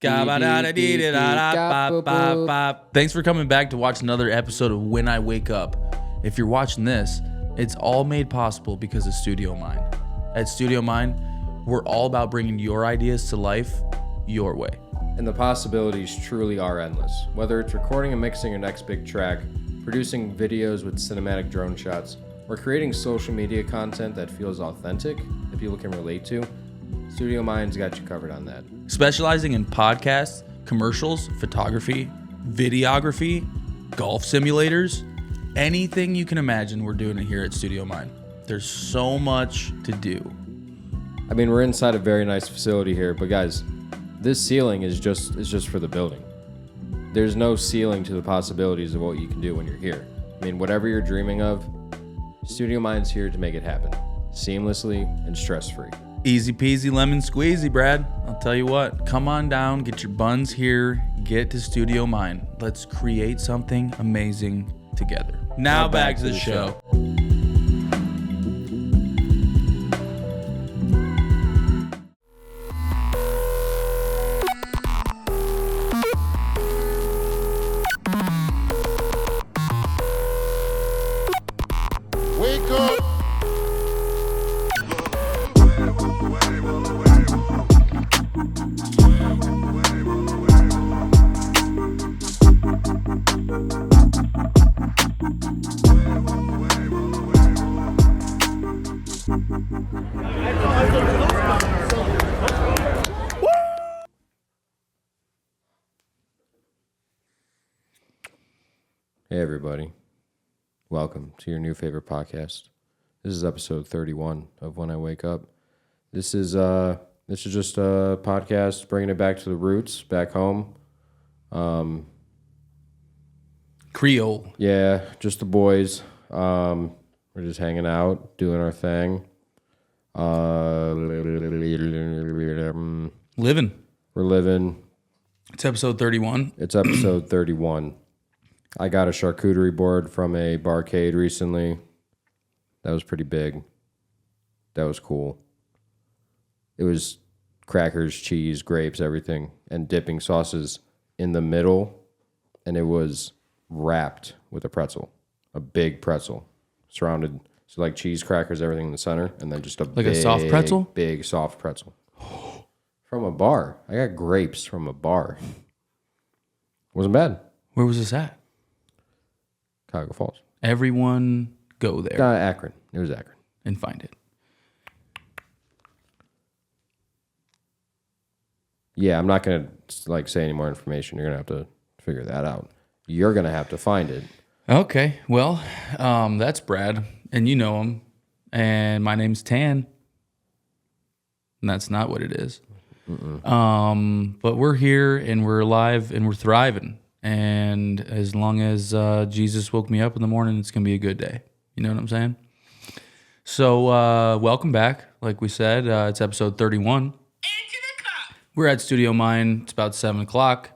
Thanks for coming back to watch another episode of When I Wake Up. If you're watching this, it's all made possible because of Studio Mind. At Studio Mind, we're all about bringing your ideas to life your way. And the possibilities truly are endless. Whether it's recording and mixing your next big track, producing videos with cinematic drone shots, or creating social media content that feels authentic, that people can relate to, Studio Mind's got you covered on that. Specializing in podcasts, commercials, photography, videography, golf simulators, anything you can imagine, we're doing it here at Studio Mind. There's so much to do. I mean, we're inside a very nice facility here, but guys, this ceiling is just for the building. There's no ceiling to the possibilities of what you can do when you're here. I mean, whatever you're dreaming of, Studio Mind's here to make it happen, seamlessly and stress-free. Easy peasy lemon squeezy, Brad. I'll tell you what, come on down, get your buns here, get to Studio Mind. Let's create something amazing together. Now back to the show. Wake up! Hey everybody, welcome to your new favorite podcast. This is episode 31 of When I Wake Up. This is just a podcast bringing it back to the roots, back home. Creole. Yeah, just the boys. We're just hanging out, doing our thing. Living. We're living. It's episode 31. It's episode 31. I got a charcuterie board from a barcade recently. That was pretty big. That was cool. It was crackers, cheese, grapes, everything, and dipping sauces in the middle, and it was wrapped with a pretzel, a big pretzel, surrounded, so like cheese, crackers, everything in the center, and then just a soft pretzel? Big soft pretzel. From a bar. I got grapes from a bar. Wasn't bad. Where was this at? Cuyahoga Falls. Everyone go there Akron. It was Akron. and find it. Yeah, I'm not going to say any more information. You're going to have to figure that out. You're going to have to find it. Okay, well, that's Brad, and you know him, and my name's Tan, and that's not what it is. But we're here, and we're alive, and we're thriving, and as long as Jesus woke me up in the morning, it's going to be a good day. You know what I'm saying? So welcome back. Like we said, it's episode 31. We're at Studio Mind. It's about 7 o'clock.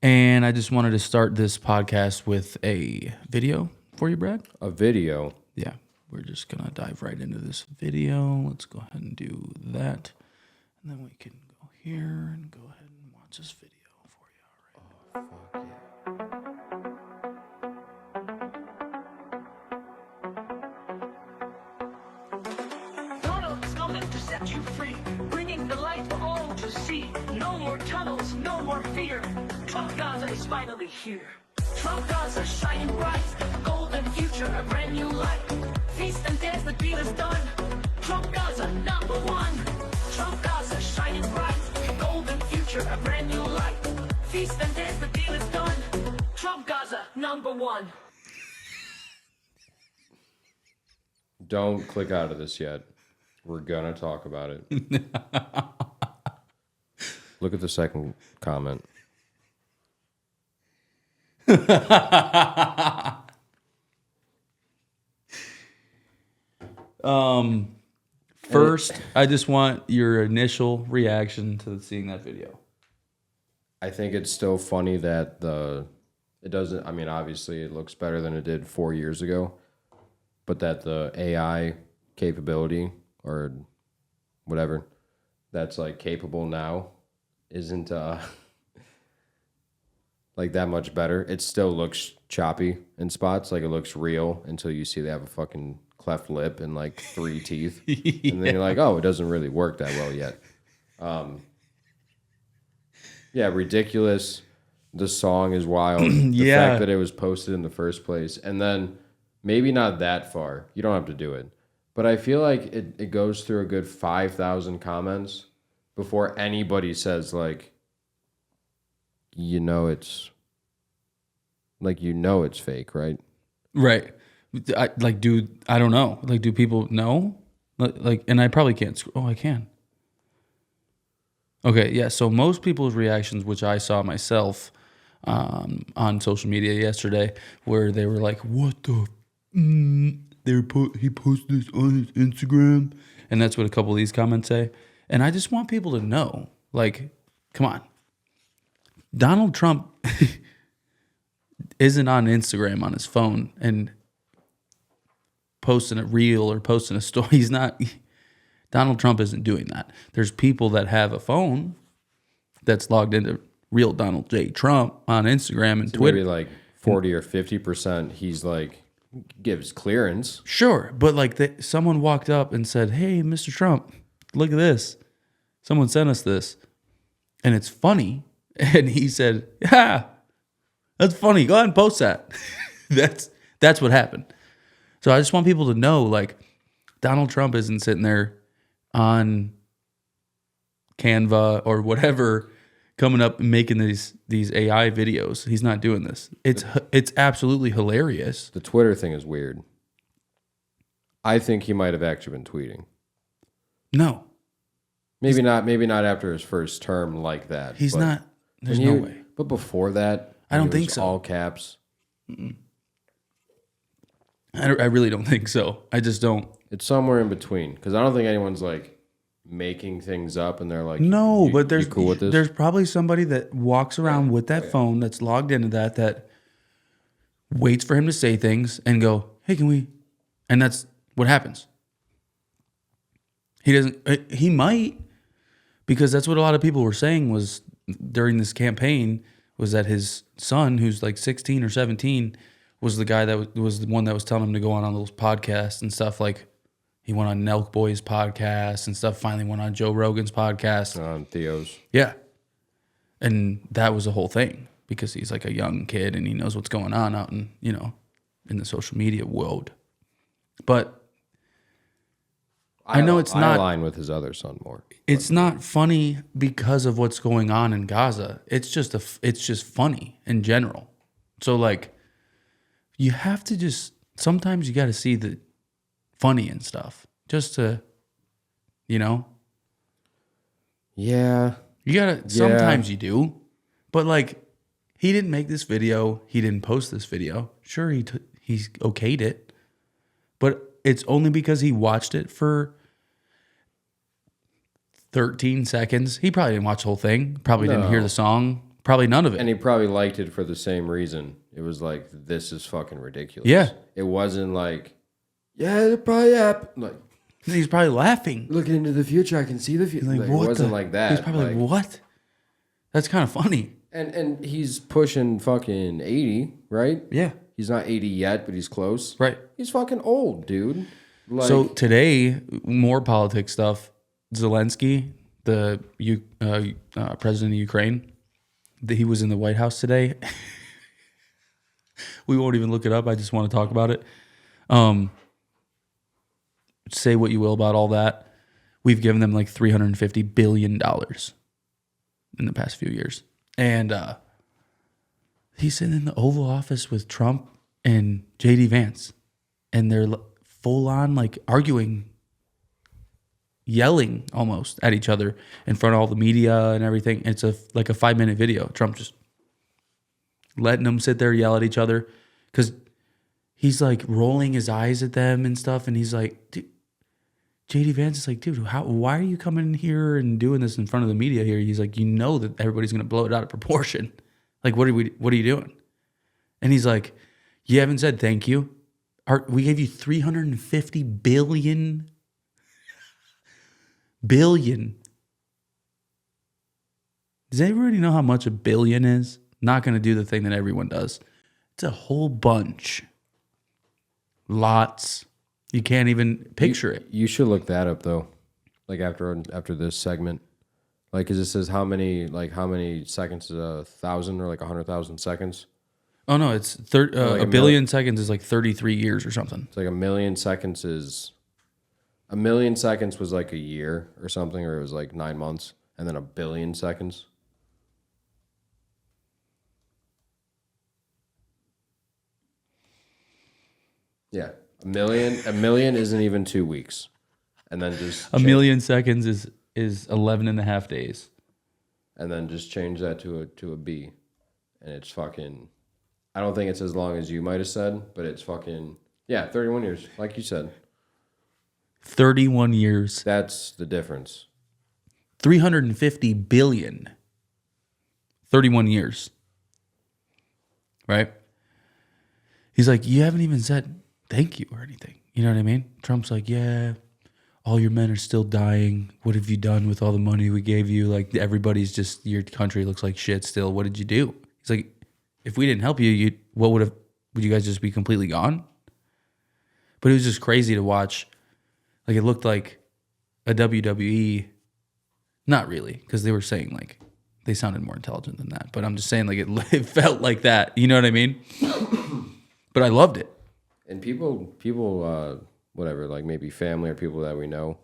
And I just wanted to start this podcast with a video for you, Brad. A video? Yeah. We're just going to dive right into this video. Let's go ahead and do that. And then we can go here and go ahead and watch this video for you. All right. Oh, fuck yeah. Donald's coming to set you free, bringing the light for all to see. No more tunnels, no more fear. Trump Gaza is finally here. Trump Gaza shining bright, golden future, a brand new light. Feast and dance, the deal is done. Trump Gaza, number one. Trump Gaza shining bright, golden future, a brand new light. Feast and dance, the deal is done. Trump Gaza, number one. Don't click out of this yet. We're going to talk about it. Look at the second comment. First, I just want your initial reaction to seeing that video. I think it's still funny that it doesn't, I mean, obviously it looks better than it did 4 years ago, but that the AI capability or whatever that's like capable now isn't like that much better. It still looks choppy in spots. Like it looks real until you see they have a fucking cleft lip and like 3 teeth. And then you're like, oh, it doesn't really work that well yet. Yeah, ridiculous. The song is wild. The fact that it was posted in the first place. And then maybe not that far. You don't have to do it. But I feel like it goes through a good 5,000 comments before anybody says like, it's fake, right? Right. I don't know. Like, do people know? Like, and I probably can't. Oh, I can. Okay, yeah. So most people's reactions, which I saw myself on social media yesterday, where they were like, "What the?" He posted this on his Instagram, and that's what a couple of these comments say. And I just want people to know, like, come on, Donald Trump isn't on Instagram on his phone and posting a reel or posting a story. He's not. Donald Trump isn't doing that. There's people that have a phone that's logged into real Donald J. Trump on Instagram and Twitter. Maybe like 40 or 50%. He's like gives clearance. Sure, but like someone walked up and said, "Hey, Mr. Trump, look at this. Someone sent us this, and it's funny." And he said, "Yeah, that's funny. Go ahead and post that." That's what happened. So I just want people to know, like, Donald Trump isn't sitting there on Canva or whatever, coming up and making these AI videos. He's not doing this. It's absolutely hilarious. The Twitter thing is weird. I think he might have actually been tweeting. No, maybe not after his first term like that. He's not. There's no way. But before that, I don't think so. All caps. I really don't think so. I just don't. It's somewhere in between, because I don't think anyone's like making things up and they're like, no, but you cool with this? There's probably somebody that walks around with that phone that's logged into that waits for him to say things and go, "Hey, can we?" And that's what happens. He doesn't. He might, because that's what a lot of people were saying was during this campaign, was that his son, who's like 16 or 17, was the guy that was the one that was telling him to go on those podcasts and stuff. Like, he went on Nelk Boy's podcast and stuff. Finally went on Joe Rogan's podcast. On Theo's. Yeah. And that was the whole thing, because he's like a young kid and he knows what's going on out in, in the social media world. But I know it's not. I align with his other son more. It's not funny because of what's going on in Gaza. It's just funny in general. So like, you have to sometimes you got to see the funny and stuff just to, Yeah. You got to, sometimes you do. But like, he didn't make this video. He didn't post this video. Sure, he's okayed it. But it's only because he watched it for 13 seconds. He probably didn't watch the whole thing. Probably didn't hear the song. Probably none of it. And he probably liked it for the same reason. It was like, this is fucking ridiculous. Yeah. It wasn't like, yeah, it probably happened. Like, he's probably laughing. looking into the future, I can see the future. Like, Like, what it wasn't like that. He's probably like, what? That's kind of funny. And he's pushing fucking 80, right? Yeah. He's not 80 yet, but he's close. Right. He's fucking old, dude. Like, So today, more politics stuff. Zelensky, the president of Ukraine, he was in the White House today. We won't even look it up. I just want to talk about it. Say what you will about all that. We've given them like $350 billion in the past few years. And he's sitting in the Oval Office with Trump and J.D. Vance. And they're full on like arguing, yelling almost at each other in front of all the media and everything. It's like a 5-minute video. Trump just letting them sit there, yell at each other, because he's like rolling his eyes at them and stuff. And he's like, dude, J.D. Vance is like, dude, why are you coming in here and doing this in front of the media here? He's like, you know that everybody's going to blow it out of proportion. Like, what are you doing? And he's like, you haven't said thank you. We gave you $350 billion Does everybody know how much a billion is? Not going to do the thing that everyone does. It's a whole bunch. Lots. You can't even picture it. You should look that up though. Like after this segment. Like, cause it says how many seconds is 1,000 or like 100,000 seconds. Oh no, it's a billion seconds is like 33 years or something. It's like a million seconds was like a year or something, or it was like 9 months, and then a billion seconds. Yeah, a million isn't even 2 weeks, and then just a million seconds is 11 and a half days, and then just change that to a B, and it's fucking. I don't think it's as long as you might have said, but it's fucking 31 years, like you said. 31 years. That's the difference. 350 billion. 31 years. Right? He's like, you haven't even said thank you or anything. You know what I mean? Trump's like, yeah, all your men are still dying. What have you done with all the money we gave you? Like, everybody's just, your country looks like shit still. What did you do? He's like, if we didn't help you, would you guys just be completely gone? But it was just crazy to watch. Like, it looked like a WWE, not really, because they were saying, like, they sounded more intelligent than that. But I'm just saying, like, it felt like that. You know what I mean? But I loved it. And people, whatever, like maybe family or people that we know,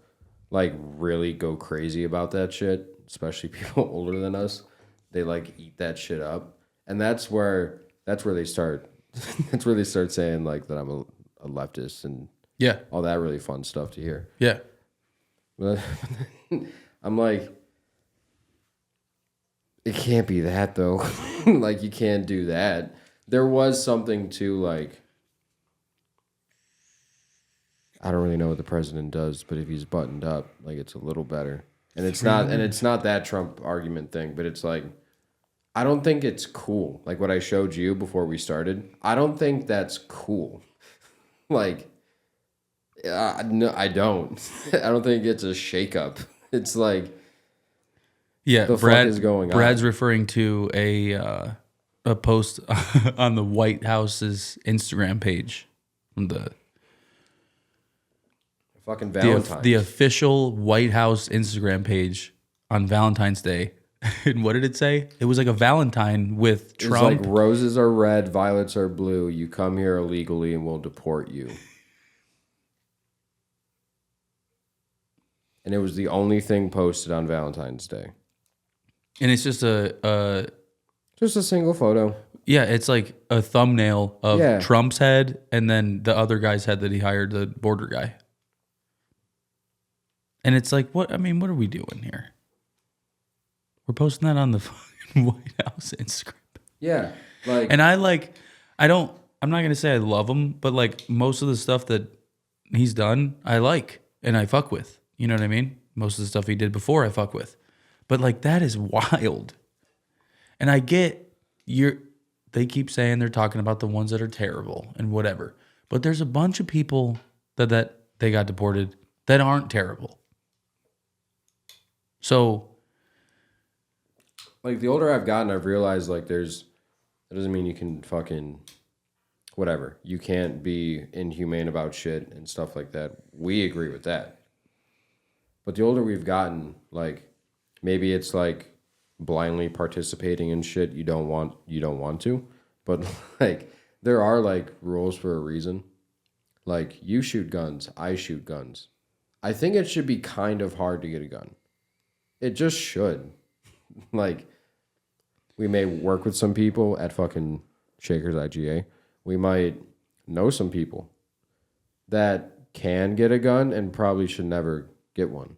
like really go crazy about that shit, especially people older than us. They like eat that shit up. And that's where they start saying like that I'm a leftist and all that really fun stuff to hear. Yeah. But I'm like, it can't be that though. Like, you can't do that. There was something to like, I don't really know what the president does, but if he's buttoned up, like, it's a little better. And it's not that Trump argument thing, but it's like, I don't think it's cool. Like what I showed you before we started, I don't think that's cool. Like, no, I don't. I don't think it's a shakeup. It's like, the fuck is going on? Brad's referring to a post on the White House's Instagram page from the fucking Valentine's. The official White House Instagram page on Valentine's Day. And what did it say? It was like a Valentine with Trump. It's like, roses are red, violets are blue. You come here illegally and we'll deport you. And it was the only thing posted on Valentine's Day. And it's just just a single photo. Yeah, it's like a thumbnail of Trump's head and then the other guy's head that he hired, the border guy. And it's like, what are we doing here? We're posting that on the fucking White House Instagram. Yeah. Like, and I'm not going to say I love him, but like most of the stuff that he's done, I like and I fuck with. You know what I mean? Most of the stuff he did before I fuck with. But like, that is wild. And I get they keep saying they're talking about the ones that are terrible and whatever. But there's a bunch of people that they got deported that aren't terrible. So, like, the older I've gotten, I've realized like that doesn't mean you can fucking whatever. You can't be inhumane about shit and stuff like that. We agree with that. But the older we've gotten, like, maybe it's like blindly participating in shit you don't want to. But like, there are like rules for a reason. Like, you shoot guns, I shoot guns. I think it should be kind of hard to get a gun. It just should. Like, we may work with some people at fucking Shakers IGA. We might know some people that can get a gun and probably should never get one.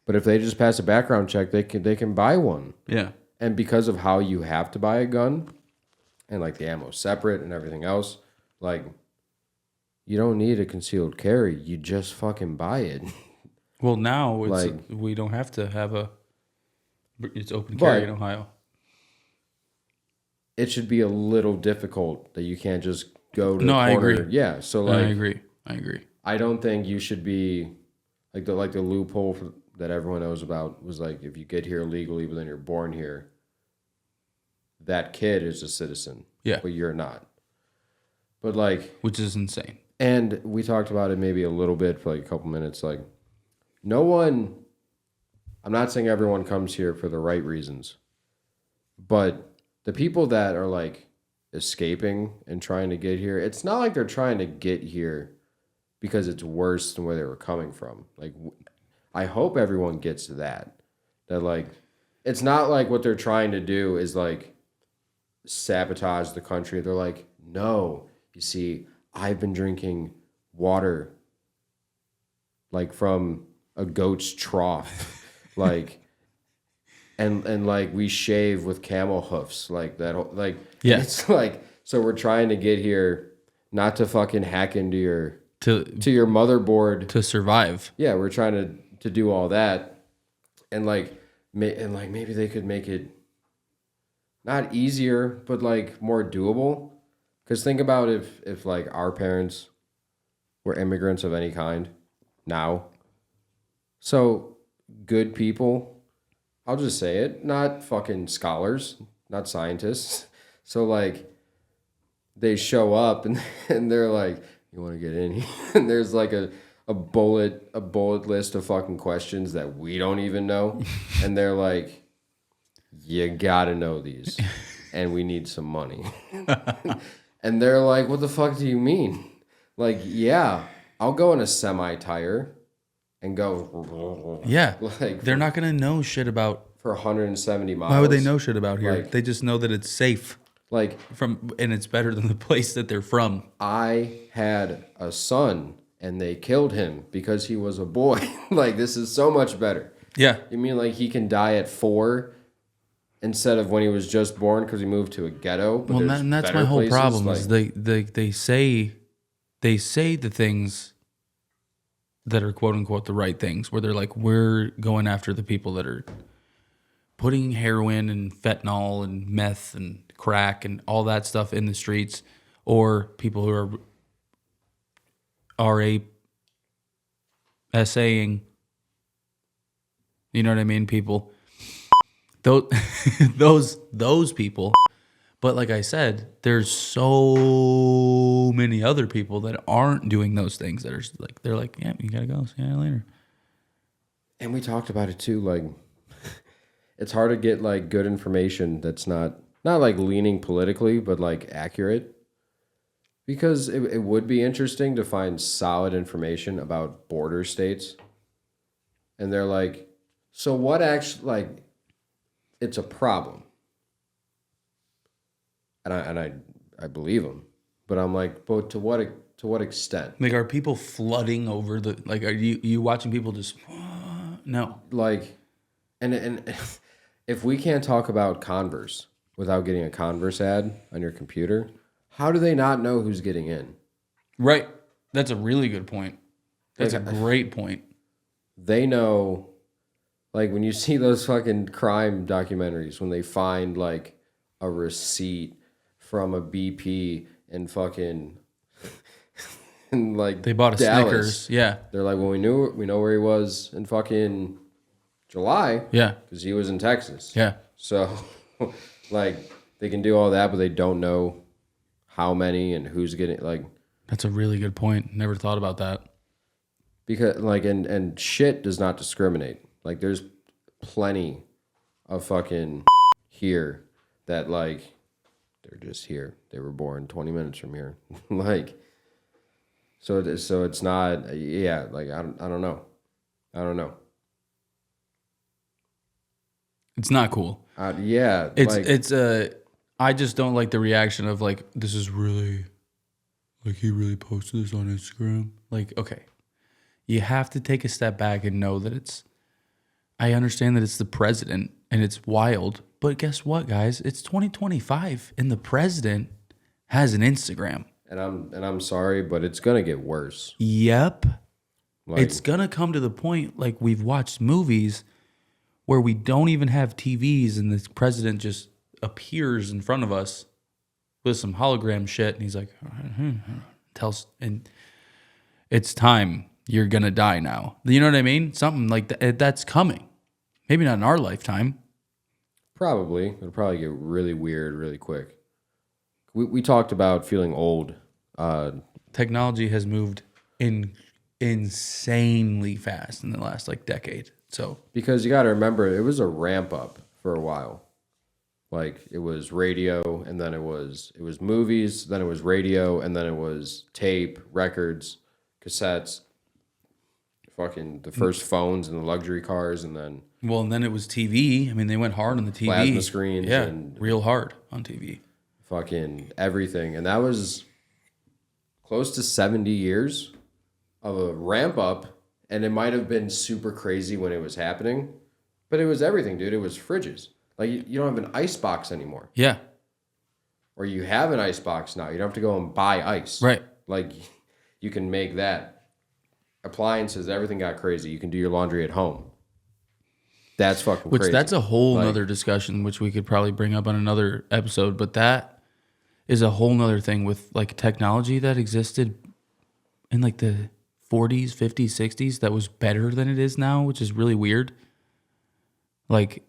But if they just pass a background check, they can buy one. Yeah. And because of how you have to buy a gun and like the ammo separate and everything else, like, you don't need a concealed carry. You just fucking buy it. Well, now we don't have to have it's open carry in Ohio. It should be a little difficult that you can't just go to the corner. I agree. Yeah, so like, I agree. I don't think you should be like the loophole that everyone knows about was like, if you get here legally, but then you're born here, that kid is a citizen. Yeah. But you're not. But like, which is insane. and we talked about it maybe a little bit for like a couple minutes. Like, no one, I'm not saying everyone comes here for the right reasons, but the people that are like escaping and trying to get here, it's not like they're trying to get here because it's worse than where they were coming from. Like, I hope everyone gets to that. That like, it's not like what they're trying to do is like sabotage the country. They're like, no, you see, I've been drinking water like from a goat's trough, like, and like we shave with camel hoofs, like that, like, yeah. It's like, so we're trying to get here not to fucking hack into your to your motherboard to survive. Yeah, we're trying to do all that, and like maybe they could make it not easier, but like more doable. Because think about if like our parents were immigrants of any kind now. So good people, I'll just say it, not fucking scholars, not scientists. So like they show up and they're like, you want to get in here? And there's like a bullet list of fucking questions that we don't even know. And they're like, you gotta know these. And we need some money. And they're like, what the fuck do you mean? Like, yeah, I'll go in a semi-tire and go. Yeah. Like, they're not going to know shit about. For 170 miles. Why would they know shit about here? Like, they just know that it's safe. Like, and it's better than the place that they're from. I had a son and they killed him because he was a boy. Like, this is so much better. Yeah. You mean like he can die at 4 instead of when he was just born because he moved to a ghetto? But well, and that's my whole places, problem like, is they say the things that are quote unquote the right things, where they're like, we're going after the people that are putting heroin and fentanyl and meth and crack and all that stuff in the streets, or people who are essaying, you know what I mean, people. Those people. But like I said, there's so many other people that aren't doing those things that are like, they're like, yeah, you gotta go, see you later. And we talked about it too, like it's hard to get like good information that's not like leaning politically, but like accurate. Because it would be interesting to find solid information about border states. And they're like, so what actually, like, it's a problem. And I believe them. But I'm like, but to what extent? Like, are people flooding over the, like, are you watching people just, no. Like, and if we can't talk about Converse without getting a Converse ad on your computer, how do they not know who's getting in? Right. That's a really good point. That's Like, a great point. They know, like when you see those fucking crime documentaries, when they find like a receipt from a BP in fucking, in like They bought a Dallas, Snickers. Yeah. They're like, well, we know where he was in fucking July. Yeah. Because he was in Texas. Yeah. So, like, they can do all that, but they don't know how many and who's getting, like. That's a really good point. Never thought about that. Because, like, and shit does not discriminate. Like, there's plenty of fucking here that, like, they're just here. They were born 20 minutes from here. Like, so it's not, yeah, like, I don't know. I don't know. It's not cool. Yeah. I just don't like the reaction of like, this is really, like, he really posted this on Instagram. Like, okay, you have to take a step back and know that I understand that it's the president and it's wild, but guess what, guys? It's 2025 and the president has an Instagram. And I'm sorry, but it's gonna get worse. Yep. Like, It's gonna come to the point like we've watched movies where we don't even have TVs and the president just appears in front of us with some hologram shit and he's like, tells, and it's time you're going to die now. You know what I mean? Something like that, that's coming. Maybe not in our lifetime. Probably. It'll probably get really weird really quick. We talked about feeling old. Technology has moved insanely fast in the last like decade. So because you got to remember, it was a ramp up for a while. Like it was radio, and then it was movies, then it was radio, and then it was tape, records, cassettes, fucking the first phones and the luxury cars, and then it was TV. I mean, they went hard on the TV. plasma screens, Yeah, and real hard on TV. fucking everything. And that was close to 70 years of a ramp up, and it might have been super crazy when it was happening, but it was everything, dude. It was fridges. Like, you don't have an ice box anymore. Yeah. Or you have an ice box now. You don't have to go and buy ice. Right. Like, you can make that. Appliances, everything got crazy. You can do your laundry at home. That's fucking crazy. That's a whole nother discussion, which we could probably bring up on another episode. But that is a whole nother thing with like technology that existed in like the 40s, 50s, 60s that was better than it is now, which is really weird. Like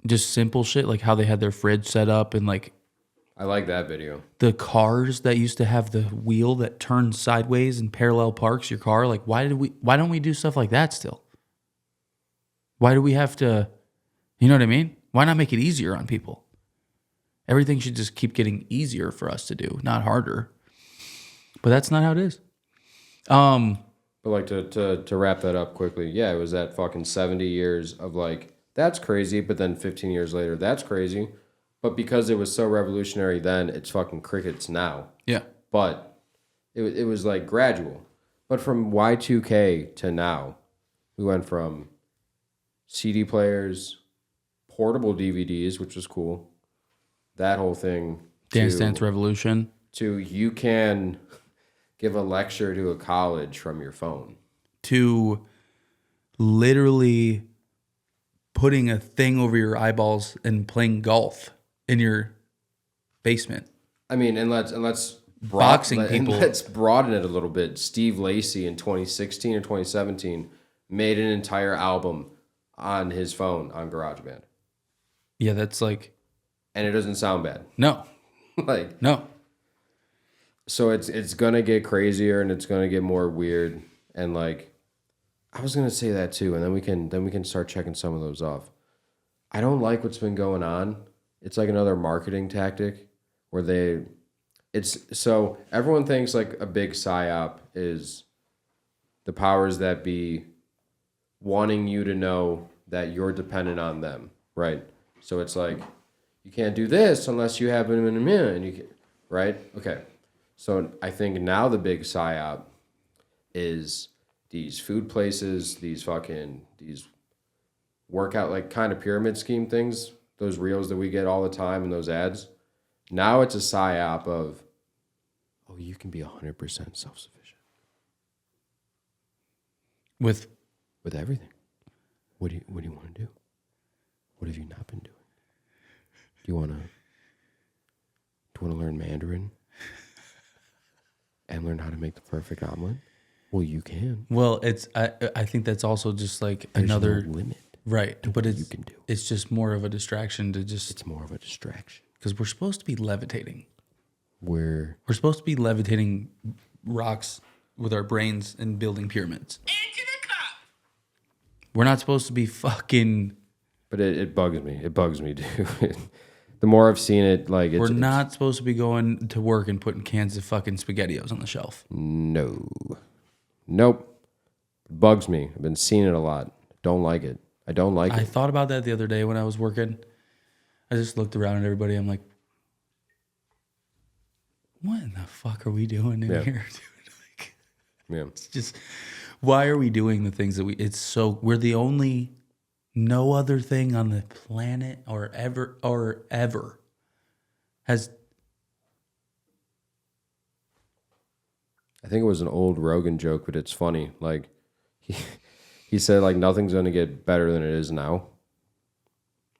just simple shit, like how they had their fridge set up and like I like that video. the cars that used to have the wheel that turned sideways and parallel parks your car. Like why don't we do stuff like that still? Why do we have to, you know what I mean? Why not make it easier on people? Everything should just keep getting easier for us to do, not harder. But that's not how it is. But like to wrap that up quickly, yeah, it was that fucking 70 years of like, that's crazy, but then 15 years later, that's crazy. But because it was so revolutionary then, it's fucking crickets now. Yeah. But it was like gradual. But from Y2K to now, we went from CD players, portable DVDs, which was cool, that whole thing. Dance Dance Revolution. To you can give a lecture to a college from your phone. To literally putting a thing over your eyeballs and playing golf in your basement. I mean, and let's Boxing people. Let's broaden it a little bit. Steve Lacy in 2016 or 2017 made an entire album on his phone on GarageBand. Yeah, that's like... And it doesn't sound bad. No. Like No. So it's gonna get crazier and it's gonna get more weird. And like I was gonna say that too, and then we can start checking some of those off. I don't like what's been going on. It's like another marketing tactic where so everyone thinks like a big psyop is the powers that be wanting you to know that you're dependent on them, right? So it's like you can't do this unless you have them in a minute, and you can, right? Okay. So I think now the big psyop is these food places, these workout like kind of pyramid scheme things, those reels that we get all the time in those ads. Now it's a psyop of, oh, you can be 100% self-sufficient With everything. What do you want to do? What have you not been doing? Do you want to learn Mandarin and learn how to make the perfect omelet? Well, you can. Well, I think that's also just like There's another no limit. Right, but you can do. It's just more of a distraction to just... It's more of a distraction. Because we're supposed to be levitating. We're supposed to be levitating rocks with our brains and building pyramids. Into the cup. We're not supposed to be fucking... But it bugs me. It bugs me, dude. The more I've seen it, like We're not supposed to be going to work and putting cans of fucking SpaghettiOs on the shelf. No. Nope. It bugs me. I've been seeing it a lot. Don't like it. I don't like I it. thought about that the other day when I was working. I just looked around at everybody. I'm like, what in the fuck are we doing in here, dude? Like, Yeah. it's just, why are we doing the things that we're the only, no other thing on the planet or ever has. I think it was an old Rogan joke, but it's funny. Like, he said, like, nothing's going to get better than it is now.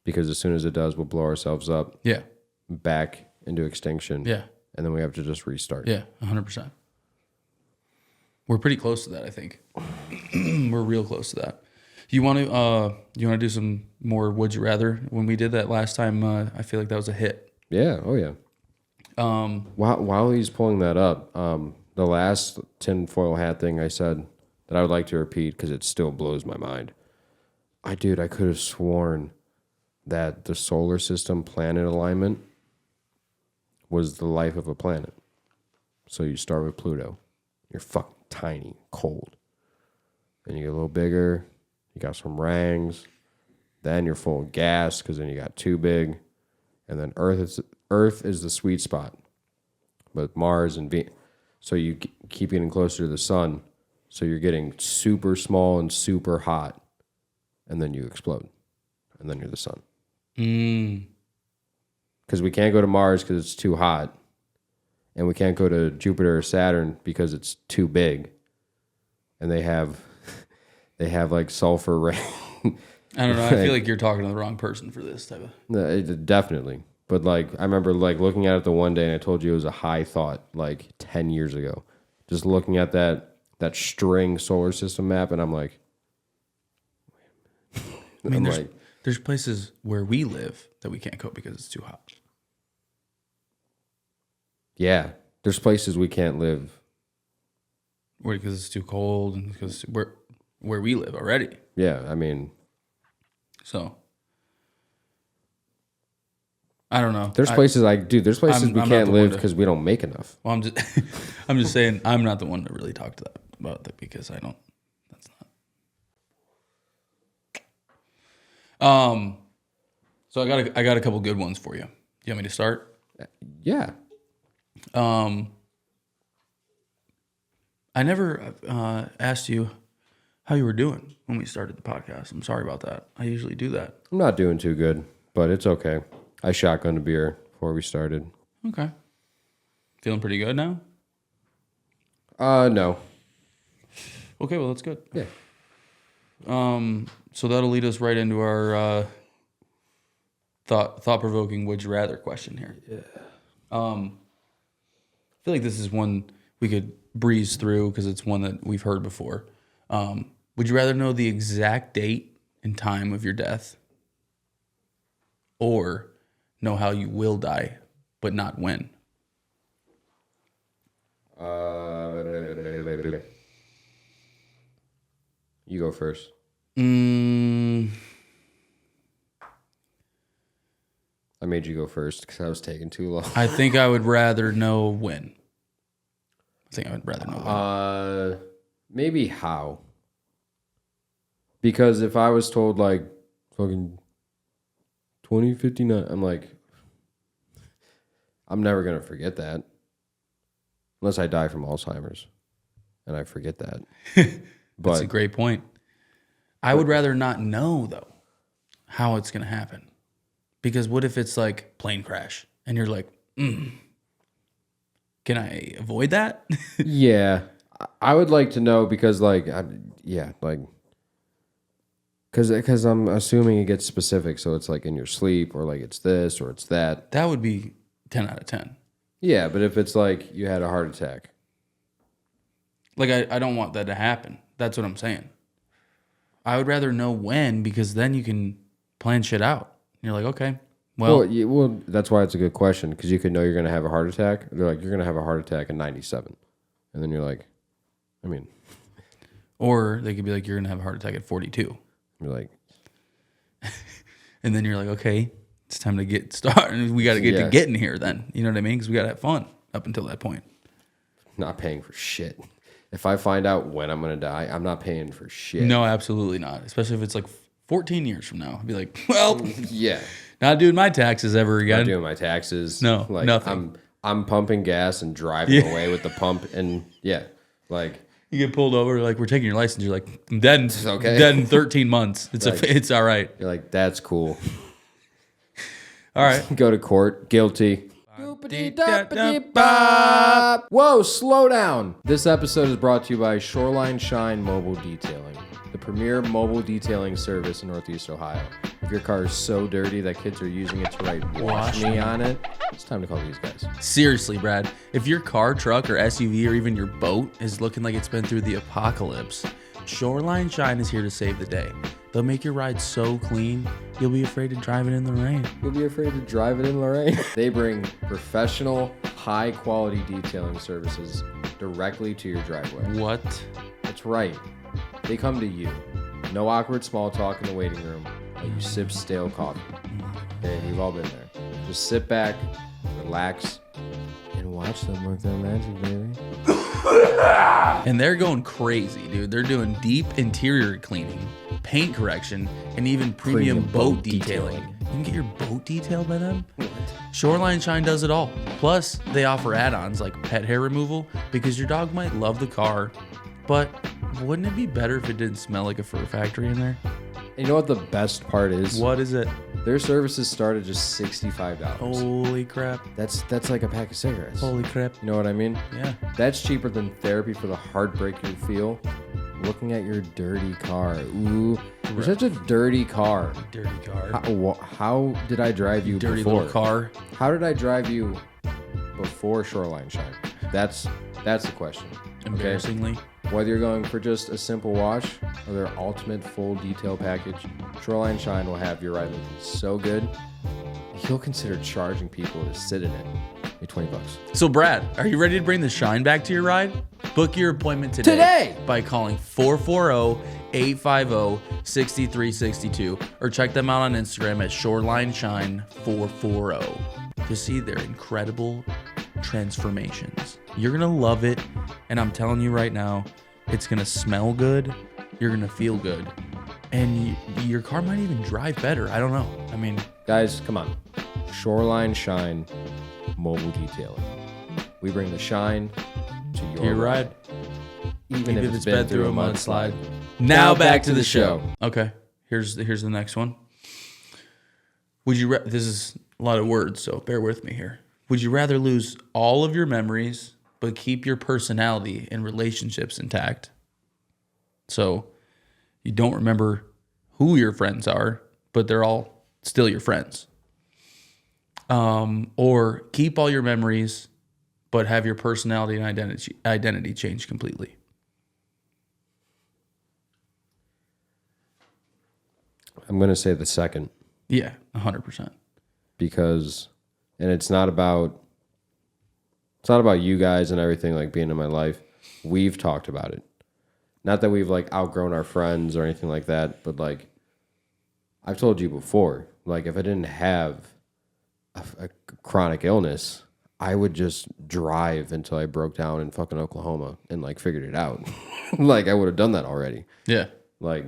Because as soon as it does, we'll blow ourselves up Yeah. back into extinction. Yeah. And then we have to just restart. Yeah. 100%. We're pretty close to that, I think. We're real close to that. You want to do some more Would You Rather? When we did that last time, I feel like that was a hit. Yeah. Oh yeah. While he's pulling that up, the last tinfoil hat thing I said that I would like to repeat because it still blows my mind. I could have sworn that the solar system planet alignment was the life of a planet. So you start with Pluto. You're fucking tiny, cold. Then you get a little bigger. You got some rings. Then you're full of gas because then you got too big. And then Earth is the sweet spot. But Mars and Venus. So you keep getting closer to the sun. So you're getting super small and super hot. And then you explode. And then you're the sun. Because we can't go to Mars because it's too hot. And we can't go to Jupiter or Saturn because it's too big. And they have like sulfur rain. I don't know. I feel like you're talking to the wrong person for this type of. No, definitely. But like I remember like looking at it the one day and I told you it was a high thought like 10 years ago. Just looking at that string solar system map and I'm like, I mean, there's places where we live that we can't go because it's too hot. Yeah, there's places we can't live. Because it's too cold and because we're where we live already. Yeah, I mean. So. I don't know. There's places there's places we can't live because we don't make enough. Well, I'm just saying I'm not the one to really talk to that about that because I don't. That's not. So I got a couple good ones for you. Do you want me to start? Yeah. I never asked you how you were doing when we started the podcast. I'm sorry about that. I usually do that. I'm not doing too good, but it's okay. I shotgunned a beer before we started. Okay. Feeling pretty good now? No. Okay, well, that's good. Yeah. So that'll lead us right into our thought-provoking would you rather question here. Yeah. I feel like this is one we could breeze through because it's one that we've heard before. Would you rather know the exact date and time of your death or know how you will die but not when? You go first. I made you go first because I was taking too long. I think I would rather know when. Maybe how. Because if I was told like fucking 2059, I'm like, I'm never gonna forget that. Unless I die from Alzheimer's. And I forget that. That's a great point. I would rather not know though how it's gonna happen. Because what if it's like plane crash and you're like, can I avoid that? Yeah, I would like to know because because I'm assuming it gets specific, so it's like in your sleep or like it's this or it's that. That would be 10 out of 10. Yeah, but if it's like you had a heart attack. Like I don't want that to happen. That's what I'm saying. I would rather know when because then you can plan shit out. You're like, okay, well, that's why it's a good question because you could know you're going to have a heart attack. They're like, you're going to have a heart attack in 97. And then you're like, I mean. Or they could be like, you're going to have a heart attack at 42. You're like. And then you're like, okay, it's time to get started. We got to get to getting here then. You know what I mean? Because we got to have fun up until that point. Not paying for shit. If I find out when I'm going to die, I'm not paying for shit. No, absolutely not. Especially if it's like 14 years from now. I'd be like, well, yeah. Not doing my taxes ever again. Not doing my taxes. No, like, nothing. I'm pumping gas and driving away with the pump. And yeah, like. You get pulled over, like, we're taking your license. You're like, I'm dead in, okay. Dead in 13 months. It's all right. You're like, that's cool. All right. Go to court. Guilty. Whoa, slow down. This episode is brought to you by Shoreline Shine Mobile Detailing, the premier mobile detailing service in Northeast Ohio. If your car is so dirty that kids are using it to write "Wash Me" on it, It's time to call these guys. Seriously, Brad, if your car, truck, or SUV, or even your boat is looking like it's been through the apocalypse, Shoreline Shine is here to save the day. They'll make your ride so clean, you'll be afraid to drive it in the rain. You'll be afraid to drive it in Lorraine. They bring professional, high-quality detailing services directly to your driveway. What? That's right. They come to you. No awkward small talk in the waiting room. Let you sip stale coffee. And you've all been there. Just sit back, relax, and watch them work their magic, baby. And they're going crazy, dude. They're doing deep interior cleaning, paint correction, and even premium boat detailing. You can get your boat detailed by them? What? Shoreline Shine does it all. Plus, they offer add-ons like pet hair removal because your dog might love the car, but wouldn't it be better if it didn't smell like a fur factory in there? And you know what the best part is? What is it? Their services start at just $65. Holy crap. That's like a pack of cigarettes. Holy crap. You know what I mean? Yeah. That's cheaper than therapy for the heartbreak you feel looking at your dirty car. Ooh, you're such a dirty car. Dirty car. How did I drive you Dirty before? little car. How did I drive you before Shoreline Shine? That's the question. Embarrassingly. Okay? Whether you're going for just a simple wash or their ultimate full detail package, Shoreline Shine will have your ride looking so good, you'll consider charging people to sit in it. Maybe $20. So, Brad, are you ready to bring the shine back to your ride? Book your appointment today by calling 440-850-6362 or check them out on Instagram at ShorelineShine440 to see their incredible transformations. You're going to love it, and I'm telling you right now, it's going to smell good, you're going to feel good, and your car might even drive better. I don't know. I mean, guys, come on. Shoreline Shine Mobile Detailing. We bring the shine to your ride. Even if it's been through a mudslide. Now back to the show. Okay, here's the next one. Would you this is a lot of words, so bear with me here. Would you rather lose all of your memories but keep your personality and relationships intact? So you don't remember who your friends are, but they're all still your friends. Or keep all your memories but have your personality and identity change completely. I'm going to say the second. Yeah, 100%. Because, and it's not about you guys and everything like being in my life. We've talked about it. Not that we've like outgrown our friends or anything like that, but like I've told you before, like if I didn't have a chronic illness, I would just drive until I broke down in fucking Oklahoma and like figured it out. Like I would have done that already. Yeah. Like,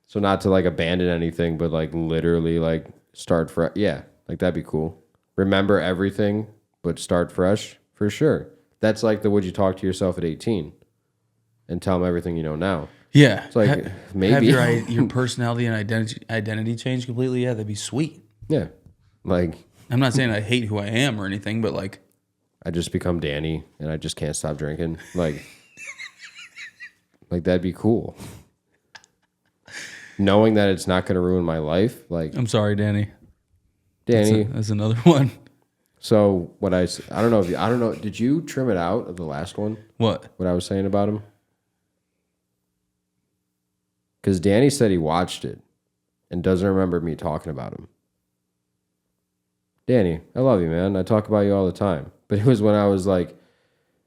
so not to like abandon anything, but like literally like start fresh. Yeah, like that'd be cool. Remember everything, but start fresh for sure. That's like the would you talk to yourself at 18 and tell them everything you know now. Yeah. It's like maybe have your personality and identity change completely. Yeah, that'd be sweet. Yeah. Like, I'm not saying I hate who I am or anything, but like, I just become Danny and I just can't stop drinking. Like, like that'd be cool. Knowing that it's not going to ruin my life. Like, I'm sorry, Danny. That's another one. So what I don't know. Did you trim it out of the last one? What I was saying about him? Because Danny said he watched it and doesn't remember me talking about him. Danny, I love you, man. I talk about you all the time. But it was when I was like,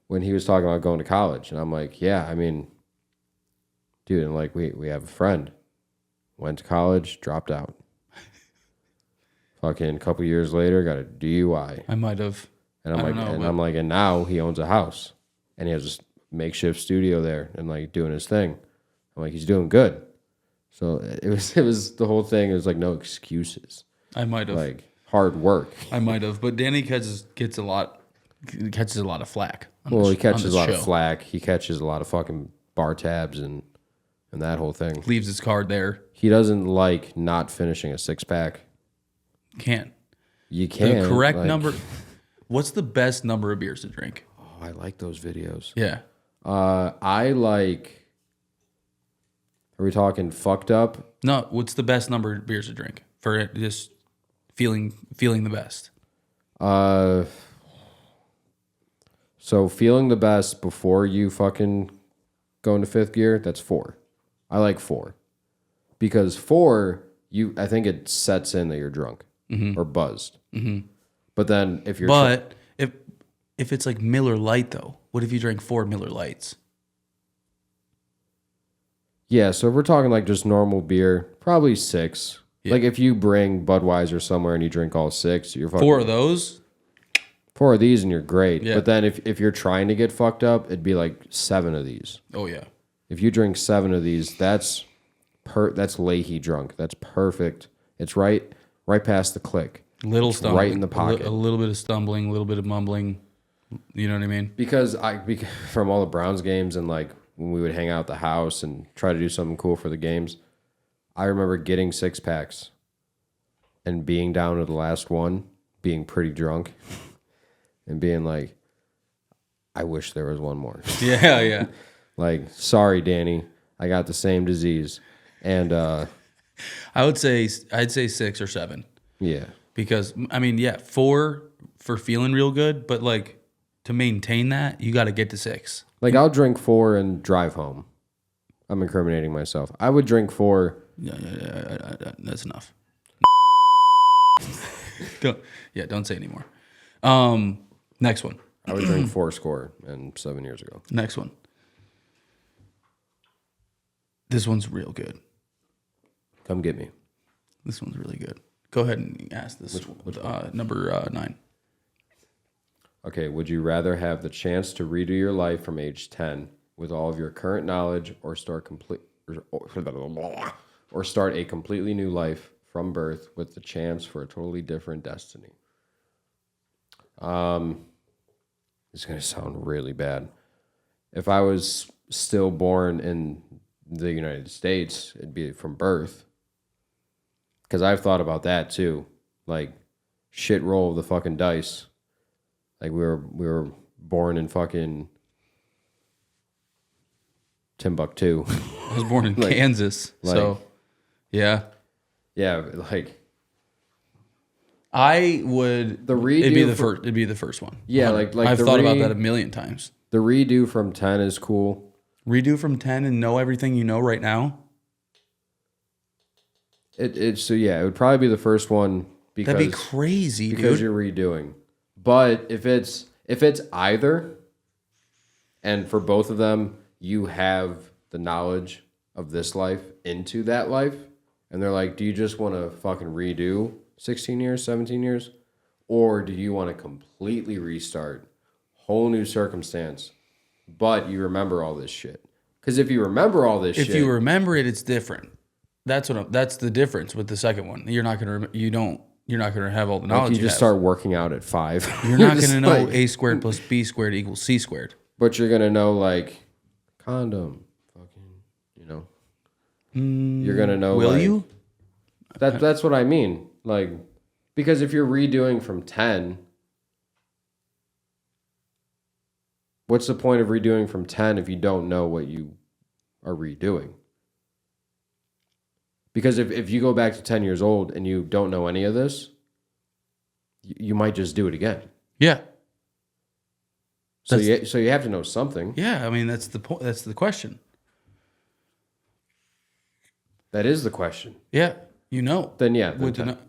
when he was talking about going to college. And I'm like, yeah, I mean, dude, and like we have a friend. Went to college, dropped out. Fucking a couple years later, got a DUI. I might have. And I'm like, and now he owns a house. And he has a makeshift studio there and like doing his thing. I'm like, he's doing good. So it was the whole thing. It was like no excuses. I might have. Like hard work. I might have, but Danny catches a lot of flack. Well, he catches a lot of flack. He catches a lot of fucking bar tabs and that whole thing. Leaves his card there. He doesn't like not finishing a 6-pack. Can't. You can't. The correct number. What's the best number of beers to drink? Oh, I like those videos. Yeah. I like. Are we talking fucked up? No. What's the best number of beers to drink for just feeling the best? So feeling the best before you fucking go into fifth gear, that's 4. I like 4. Because 4, I think it sets in that you're drunk or buzzed. Mm-hmm. But then if you're... But if it's like Miller Lite, though, what if you drank 4 Miller Lights? Yeah, so if we're talking like just normal beer, probably 6. Yeah. Like if you bring Budweiser somewhere and you drink all 6, you're fucking... 4 of those? 4 of these and you're great. Yeah. But then if you're trying to get fucked up, it'd be like 7 of these. Oh, yeah. If you drink 7 of these, that's Leahy drunk. That's perfect. It's right past the click. Little stumbling. Right in the pocket. A little bit of stumbling, a little bit of mumbling. You know what I mean? Because from all the Browns games and like when we would hang out at the house and try to do something cool for the games, I remember getting 6-packs and being down to the last one, being pretty drunk, and being like, I wish there was one more. Yeah, yeah. Like, sorry, Danny, I got the same disease. And I'd say 6 or 7. Yeah. Because, I mean, yeah, 4 for feeling real good, but like to maintain that, you got to get to 6. Like, I'll drink 4 and drive home. I'm incriminating myself. I would drink 4. Yeah, that's enough. Don't say anymore. Next one. I would drink 4 score and 7 years ago. Next one. This one's real good. Come get me. This one's really good. Go ahead and ask this. Which number 9. Okay, would you rather have the chance to redo your life from age 10 with all of your current knowledge or start a completely new life from birth with the chance for a totally different destiny? It's going to sound really bad. If I was still born in the United States, it'd be from birth. Because I've thought about that too. Like, shit roll of the fucking dice. Like, we were born in fucking Timbuktu. I was born in Kansas, so yeah. Yeah, like I would the redo. It'd be the first one. Yeah, like I've thought about that a million times. The redo from 10 is cool. Redo from 10 and know everything you know right now. It would probably be the first one because that'd be crazy, because dude. you're redoing. But if it's either, and for both of them, you have the knowledge of this life into that life, and they're like, do you just want to fucking redo 16 years, 17 years? Or do you want to completely restart, whole new circumstance, but you remember all this shit? Because if you remember all this shit... If you remember it, it's different. That's the difference with the second one. You're not gonna have all the knowledge. Like you just start working out at 5. You're not gonna know a squared plus b squared equals c squared. But you're gonna know like condom, fucking, you know. You're gonna know. Will like, you? That's what I mean. Like, because if you're redoing from 10, what's the point of redoing from 10 if you don't know what you are redoing? Because if you go back to 10 years old and you don't know any of this, you might just do it again. Yeah. So you have to know something. Yeah, I mean that's the point. That's the question. That is the question. Yeah, you know. Then yeah.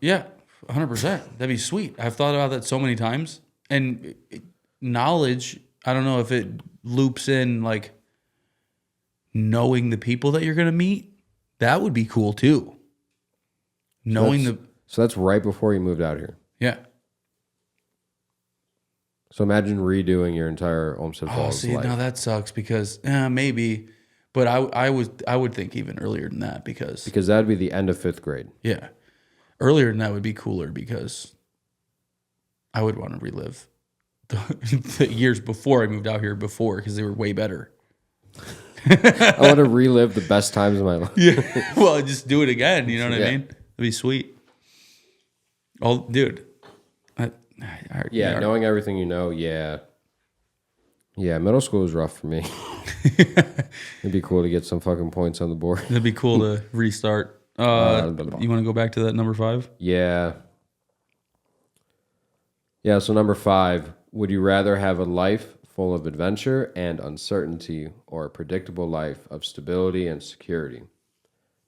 Yeah, 100%. That'd be sweet. I've thought about that so many times. And knowledge, I don't know if it loops in like knowing the people that you're gonna meet. That would be cool too. So that's right before you moved out here. Yeah. So imagine redoing your entire Olmsted Falls life. Now that sucks because maybe, but I would think even earlier than that because that would be the end of 5th grade. Yeah, earlier than that would be cooler because I would want to relive the years before I moved out here because they were way better. I want to relive the best times of my life. Yeah, well, just do it again. You know what I mean? It'd be sweet. Oh, dude. Knowing everything you know, yeah. Yeah, middle school was rough for me. It'd be cool to get some fucking points on the board. It'd be cool to restart. You want to go back to that number 5? Yeah. Yeah, so number 5, would you rather have a life full of adventure and uncertainty or a predictable life of stability and security?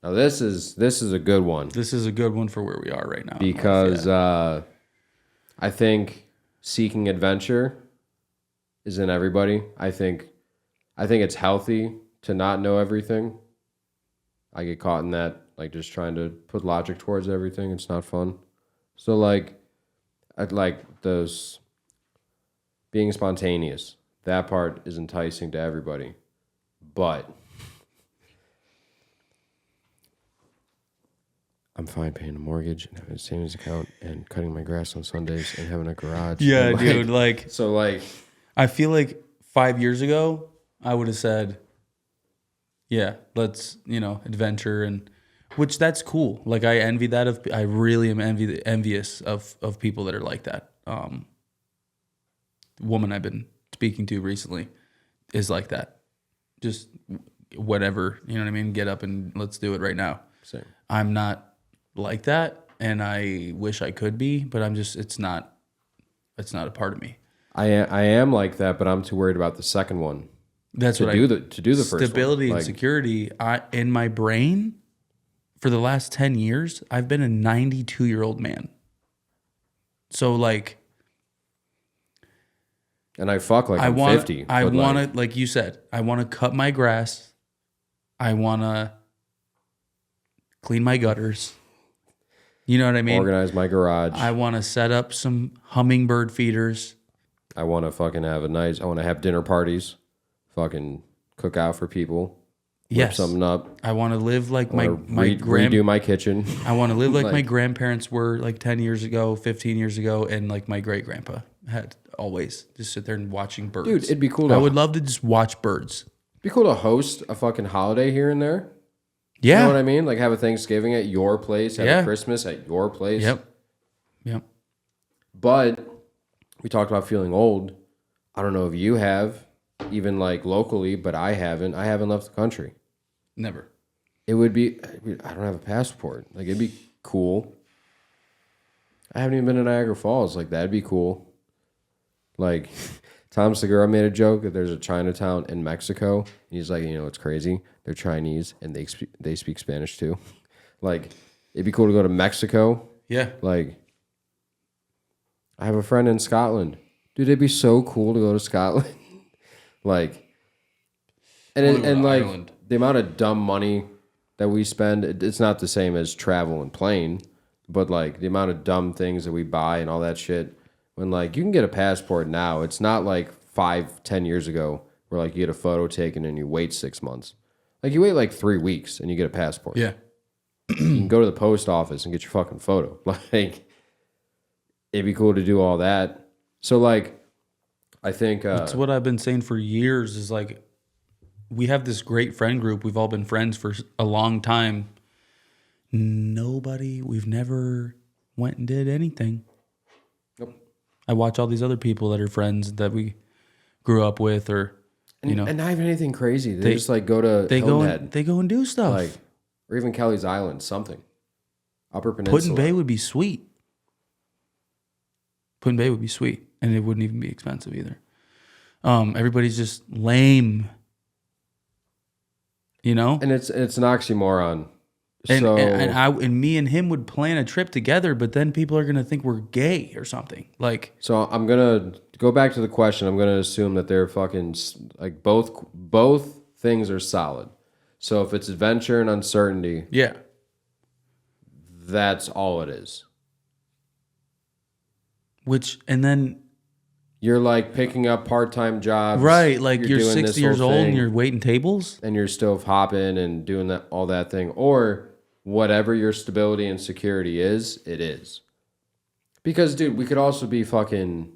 Now this is a good one This is a good one for where we are right now. in life, because yeah. I think seeking adventure is in everybody. I think it's healthy to not know everything. I get caught in that, like just trying to put logic towards everything. It's not fun. So like, I'd like those being spontaneous. That part is enticing to everybody. But I'm fine paying a mortgage and having a savings account and cutting my grass on Sundays and having a garage. Yeah, and dude. Like, so like, I feel like 5 years ago, I would have said, yeah, let's, adventure and which that's cool. Like I envy that I really am envious of people that are like that. The woman I've been speaking to recently is like that. Just whatever, you know what I mean? Get up and let's do it right now. same. I'm not like that and I wish I could be, but it's not a part of me. I am like that, but I'm too worried about the second one. That's to do the first one. Stability and Like, security. In my brain, for the last 10 years, I've been a 92-year-old man. So like, and I fuck like I'm 50. I but want like, to, like you said, I want to cut my grass. I want to clean my gutters. You know what I mean? organize my garage. I want to set up some hummingbird feeders. I want to fucking have I want to have dinner parties. Fucking cook out for people. Whip Yes. something up. I want to live like I wanna redo my kitchen. I want to live like my Like- grandparents were like 10 years ago, 15 years ago, and like my great grandpa had always just sit there and watching birds. Dude, it'd be cool. I would love to just watch birds. It'd be cool to host a fucking holiday here and there. Yeah. You know what I mean? Like have a Thanksgiving at your place, have Yeah. a Christmas at your place. Yep. But we talked about feeling old. I don't know if you have, even like locally, but I haven't. I haven't left the country. Never. It would be, I don't have a passport. Like, it'd be cool. I haven't even been to Niagara Falls. Like, that'd be cool. Like, Tom Segura made a joke that there's a Chinatown in Mexico. He's like, it's crazy. They're Chinese and they speak Spanish too. Like, it'd be cool to go to Mexico. Yeah. Like, I have a friend in Scotland. Dude, it'd be so cool to go to Scotland. Like, and like, Ireland. the amount of dumb money that we spend, it's not the same as travel and plane, but like the amount of dumb things that we buy and all that shit. When like you can get a passport now, it's not like 5-10 years ago where like you get a photo taken and you wait 6 months. Like you wait like 3 weeks and you get a passport. Yeah. You can go to the post office and get your fucking photo. Like it'd be cool to do all that. So like I think That's what I've been saying for years is like, we have this great friend group. We've all been friends for a long time. We've never went and did anything. Nope. I watch all these other people that are friends that we grew up with or, and not even anything crazy. They just like go to Hilton Head. They go and do stuff. Like, or even Kelly's Island, something. Upper Peninsula. Put-in Bay would be sweet. Put-in Bay would be sweet. And it wouldn't even be expensive either. Everybody's just lame. And it's an oxymoron. And me and him would plan a trip together, but then people are gonna think we're gay or something. Like, so I'm gonna go back to the question. I'm gonna assume that they're fucking like both things are solid. So if it's adventure and uncertainty, yeah, that's all it is. and then You're like picking up part-time jobs, right, like you're doing 60 this years whole old thing, and you're waiting tables. and you're still hopping and doing all that thing, or whatever your stability and security is, it is. Because, dude, we could also be fucking.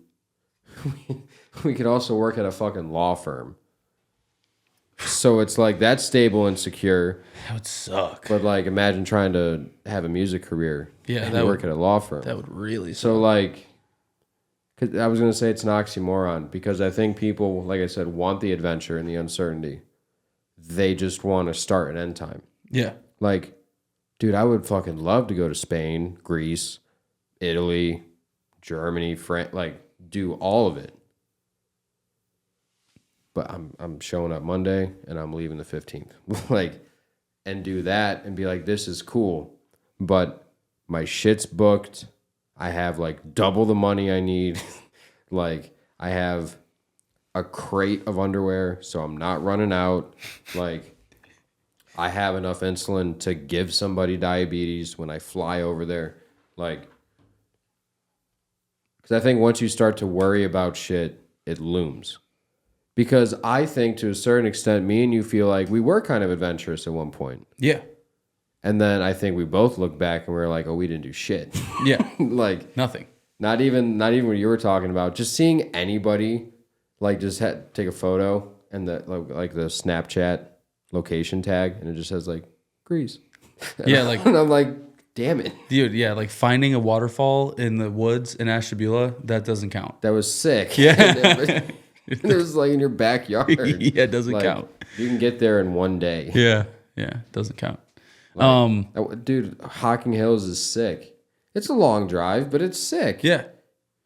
We could also work at a fucking law firm. So it's like that's stable and secure. That would suck. But like, imagine trying to have a music career. Yeah, and that work at a law firm. That would really suck. So like, 'cause I was gonna say it's an oxymoron because I think people, like I said, want the adventure and the uncertainty. They just want to start and end time. Yeah. Like, dude, I would fucking love to go to Spain, Greece, Italy, Germany, France, like do all of it. But I'm showing up Monday and I'm leaving the 15th. Like, and do that and be like, this is cool. But my shit's booked. I have like double the money I need. Like, I have a crate of underwear, so I'm not running out. Like, I have enough insulin to give somebody diabetes when I fly over there. Like, because I think once you start to worry about shit, it looms. Because I think to a certain extent, me and you feel like we were kind of adventurous at one point. Yeah. And then I think we both look back and we're like, oh, we didn't do shit. Yeah. Like, Nothing. Not even what you were talking about. Just seeing anybody, like, just take a photo and the like the Snapchat location tag, and it just says like Greece. Yeah, like, and I'm like, damn it, dude. Yeah, like finding a waterfall in the woods in Ashtabula, that doesn't count. that was sick. Yeah. It was like in your backyard. Yeah, it doesn't Like, count. You can get there in one day. Yeah, it doesn't count. Dude, Hocking Hills is sick. It's a long drive, but it's sick. Yeah,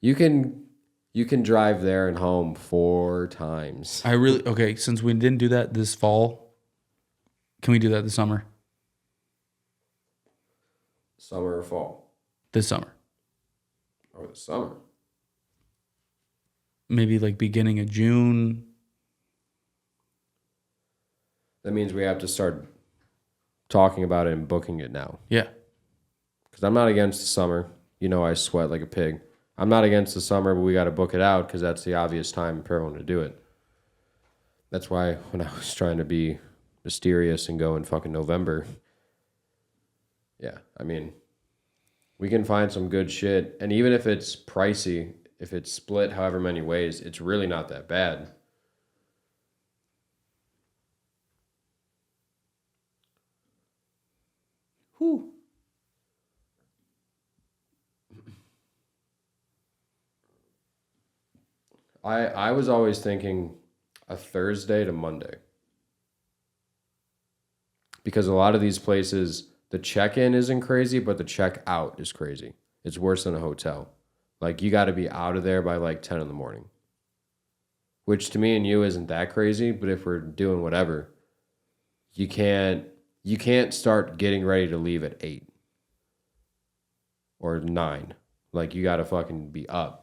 You can drive there and home 4 times. okay. Since we didn't do that this fall, can we do that this summer? Summer or fall? This summer, Or the summer. maybe like beginning of June. That means we have to start talking about it and booking it now. Yeah, Because I'm not against the summer. You know I sweat like a pig. I'm not against the summer, but we got to book it out because that's the obvious time for everyone to do it. That's why when I was trying to be mysterious and go in fucking November, yeah, I mean, we can find some good shit. And even if it's pricey, if it's split however many ways, it's really not that bad. whew. I was always thinking a Thursday to Monday. Because a lot of these places, the check-in isn't crazy, but the check-out is crazy. It's worse than a hotel. Like, you got to be out of there by like 10 in the morning. Which to me and you isn't that crazy, but if we're doing whatever, you can't start getting ready to leave at 8 or 9. Like, you got to fucking be up.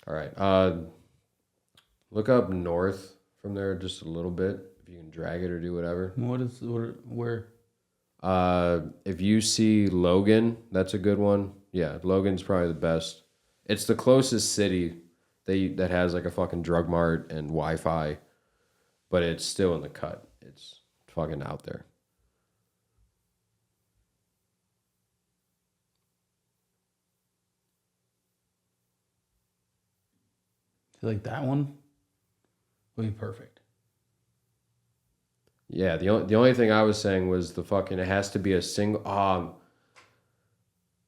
All right. Look up north from there just a little bit. If you can drag it or do whatever. Where? If you see Logan, that's a good one. Yeah, Logan's probably the best. It's the closest city that has like a fucking drug mart and Wi-Fi, but it's still in the cut. It's fucking out there. Like that one would be perfect. Yeah, the only thing I was saying was the fucking, it has to be a single,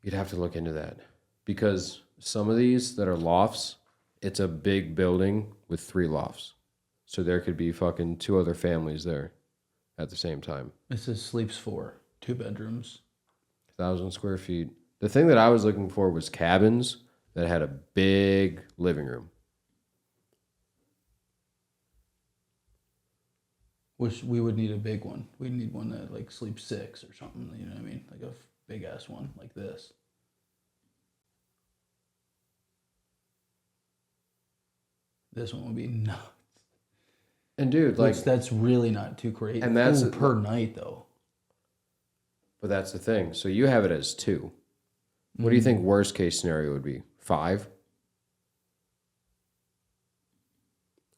you'd have to look into that. Because some of these that are lofts, it's a big building with 3 lofts. So there could be fucking 2 other families there at the same time. It says sleeps 4, 2 bedrooms. 1,000 square feet. The thing that I was looking for was cabins that had a big living room. Which we would need a big one. We'd need one that like sleeps 6 or something. You know what I mean? Like a big ass one like this. This one would be nuts. And dude, like, that's really not too crazy. And that's per night though. But that's the thing. So you have it as 2. What do you think worst case scenario would be? 5?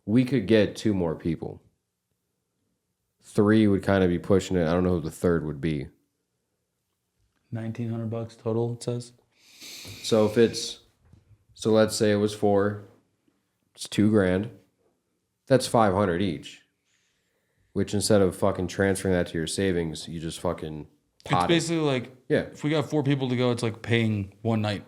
We could get 2 more people. 3 would kind of be pushing it. I don't know who the third would be. $1,900 total, it says. So let's say it was 4. It's $2,000. That's $500 each. Which instead of fucking transferring that to your savings, you just fucking pot It's basically like, yeah. if we got 4 people to go, it's like paying one night.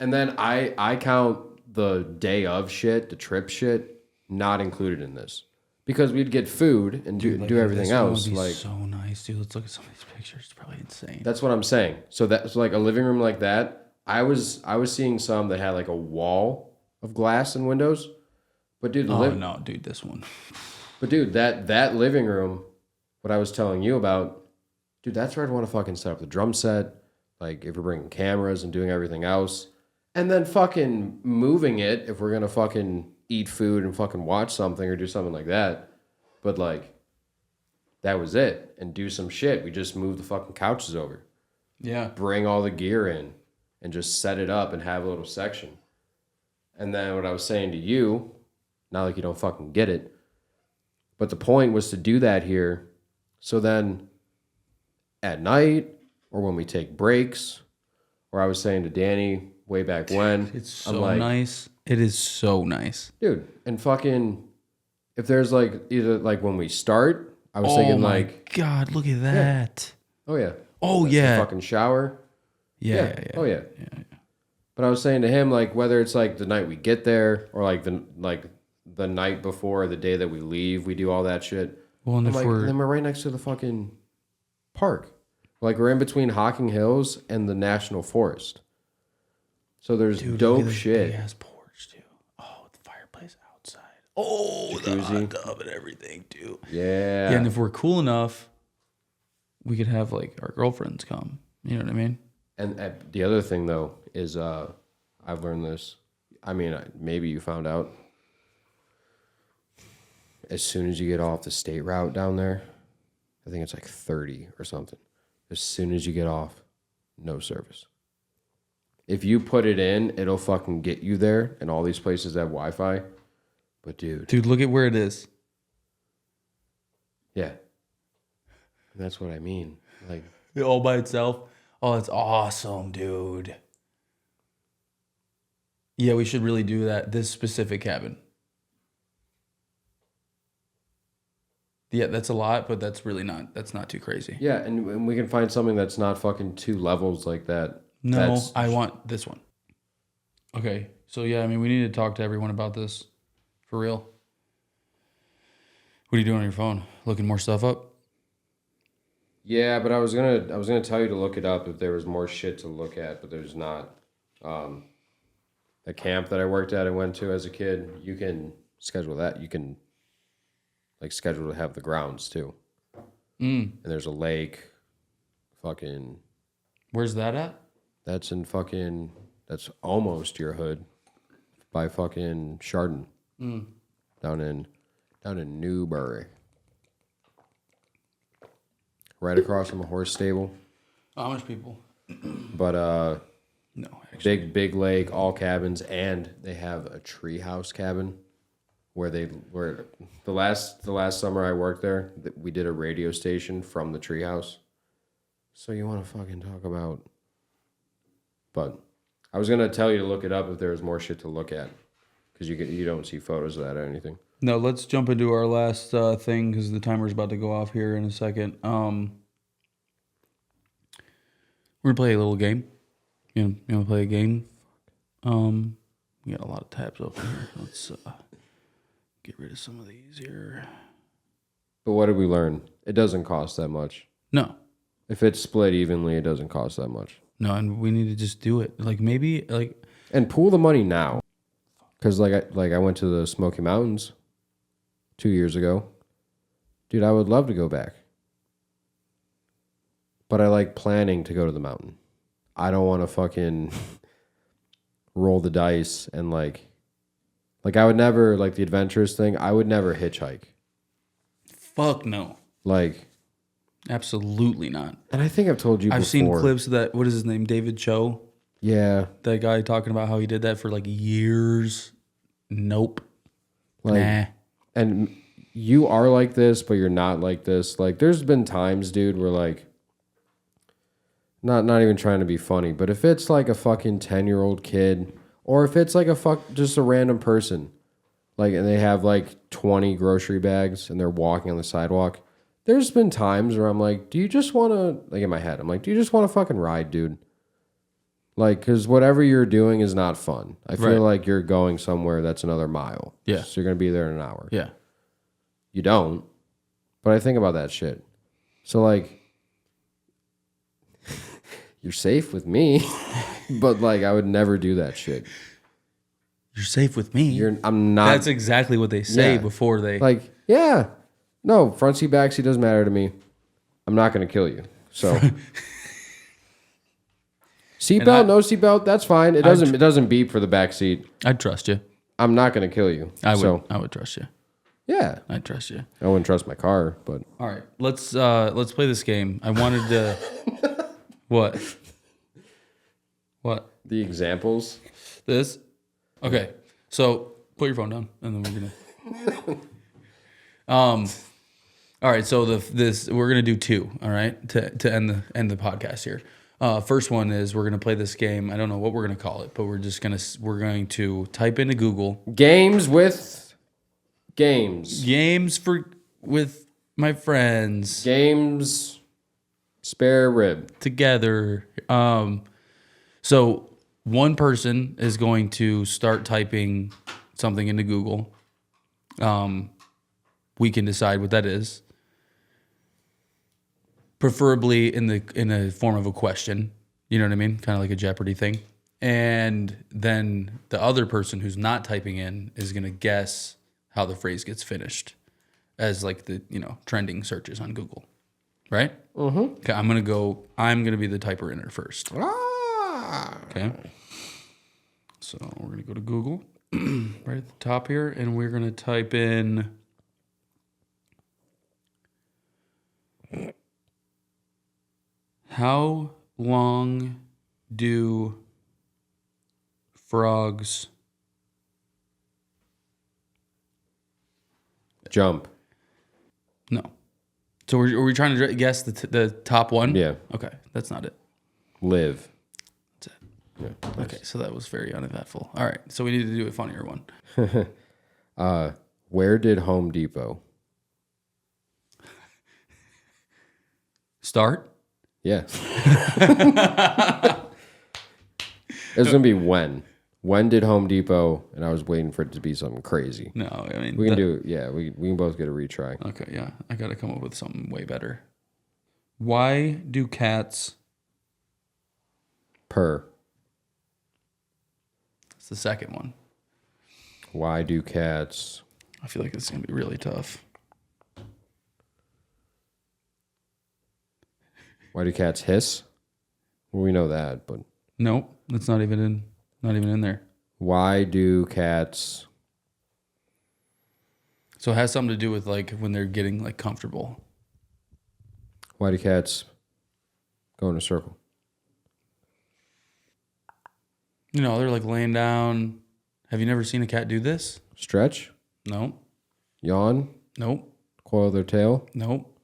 And then I count the day of shit, the trip shit, not included in this. Because we'd get food and do everything else. Would be like, so nice, dude. Let's look at some of these pictures. It's probably insane. that's what I'm saying. So that's like a living room like that. I was seeing some that had like a wall of glass and windows. But dude, no, dude, this one. But dude, that living room, what I was telling you about, dude, that's where I'd want to fucking set up the drum set. Like if we're bringing cameras and doing everything else, and then fucking moving it if we're gonna fucking eat food and fucking watch something or do something like that. But like, that was it. And do some shit. We just move the fucking couches over. Yeah. Bring all the gear in and just set it up and have a little section. And then what I was saying to you, not like you don't fucking get it, but the point was to do that here. So then at night or when we take breaks, or I was saying to Danny way back when, It's so nice. It is so nice. Dude, and fucking, if there's like either like when we start, I was thinking like, God, look at that. oh yeah. Oh That's yeah. the fucking shower. Yeah. Oh yeah. But I was saying to him, like, whether it's like the night we get there or like the night before, the day that we leave, we do all that shit. Well, and I'm if like, we're and then we're right next to the fucking park. Like we're in between Hocking Hills and the National Forest. So there's dope shit. Big ass porch too. Oh, the fireplace outside. Oh, the Jacuzzi. hot tub and everything too. Yeah. Yeah, and if we're cool enough, we could have like our girlfriends come. You know what I mean? And the other thing though is I've learned this. I mean, maybe you found out. As soon as you get off the state route down there, I think it's like 30 or something. As soon as you get off, no service. If you put it in, it'll fucking get you there, and all these places have Wi-Fi. But dude, Look at where it is. yeah, that's what I mean. Like, All by itself. Oh, that's awesome, dude. Yeah, we should really do that. This specific cabin. Yeah, that's a lot, but that's not too crazy. yeah, and we can find something that's not fucking 2 levels like that. No, I want this one. Okay, so yeah, I mean, we need to talk to everyone about this. For real. What are you doing on your phone? Looking more stuff up? Yeah, but I was gonna tell you to look it up if there was more shit to look at, but there's not. The camp that I worked at and went to as a kid, you can schedule that. You can like schedule to have the grounds too. And there's a lake. Fucking. Where's that at? That's in fucking. That's almost your hood, by fucking Chardon. Down in Newbury. Right across from a horse stable. How much people? But No, actually. big lake, all cabins, and they have a treehouse cabin where the last summer I worked there, we did a radio station from the treehouse. So you want to fucking talk about? But I was gonna tell you to look it up if there was more shit to look at, because you don't see photos of that or anything. No, let's jump into our last thing because the timer's about to go off here in a second. We're gonna play a little game. You wanna play a game? We got a lot of tabs open here. Let's get rid of some of these here. But what did we learn? It doesn't cost that much. No, If it's split evenly, it doesn't cost that much. no, and we need to just do it. Like maybe like And pool the money now, because I went to the Smoky Mountains 2 years ago. Dude, I would love to go back. But I like planning to go to the mountain. I don't want to fucking roll the dice and like I would never, like the adventurous thing, I would never hitchhike. fuck no, Like, absolutely not. and I think I've told you I've before. seen clips of that. What is his name? David Cho. Yeah. That guy talking about how he did that for like years. Nope. Like, Nah. and you are like this, but you're not like this. Like, there's been times, dude, where like, not even trying to be funny, but if it's like a fucking 10-year-old kid, or if it's like just a random person, like, and they have like 20 grocery bags and they're walking on the sidewalk, there's been times where I'm like, do you just want to, like in my head, I'm like, do you just want to fucking ride, dude? Like, because whatever you're doing is not fun. I feel Right. like you're going somewhere that's another mile. Yeah. So you're going to be there in an hour. Yeah. You don't. But I think about that shit. So, like, You're safe with me, but like I would never do that shit. You're safe with me. I'm not. That's exactly what they say before they. Like, yeah, no, front seat, back seat doesn't matter to me. I'm not going to kill you. So, seatbelt, no seatbelt, that's fine. It doesn't beep for the back seat. I'd trust you. I'm not going to kill you. I would trust you. Yeah, I'd trust you. I wouldn't trust my car, but All right, let's play this game. I wanted to. What? the examples. This? Okay. So put your phone down, and then we're gonna. All right. So we're gonna do two. All right. To end the podcast here. First one is we're gonna play this game. I don't know what we're gonna call it, but we're going to type into Google Games with my friends games. Spare rib. together. So one person is going to start typing something into Google. We can decide what that is. Preferably in a form of a question. You know what I mean? Kind of like a Jeopardy thing. And then the other person who's not typing in is going to guess how the phrase gets finished as like the, trending searches on Google. Right? Mm-hmm. Okay, I'm going to be the typer inner first. Okay. So we're going to go to Google right at the top here, and we're going to type in how long do frogs Jump. No. So are we trying to guess the top one? Yeah. Okay, that's not it. Live. That's it. Yeah. Okay, so that was very uneventful. All right, so we need to do a funnier one. Where did Home Depot Start? Yeah. It was gonna be when. When did Home Depot? And I was waiting for it to be something crazy. No, I mean We can do. Yeah, we can both get a retry. Okay, yeah, I got to come up with something way better. Why do cats? Purr. That's the second one. Why do cats? I feel like it's gonna be really tough. Why do cats hiss? Well, we know that, but Nope, that's not even in there. why do cats? So it has something to do with like when they're getting like comfortable. Why do cats go in a circle? They're like laying down. Have you never seen a cat do this? Stretch, Nope. yawn, Nope. coil their tail. Nope.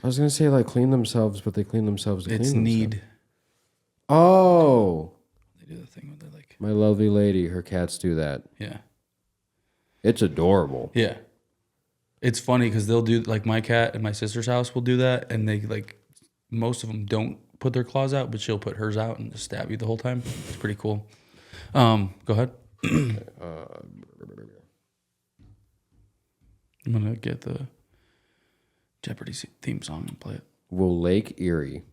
I was gonna say like clean themselves, but they clean themselves. It's need. Oh, They do the thing where they're like, my lovely lady, her cats do that. yeah. It's adorable. Yeah. It's funny because they'll do like my cat at my sister's house will do that, and they like most of them don't put their claws out, but she'll put hers out and just stab you the whole time. It's pretty cool. Go ahead. I'm gonna get the Jeopardy theme song and play it. Will Lake Erie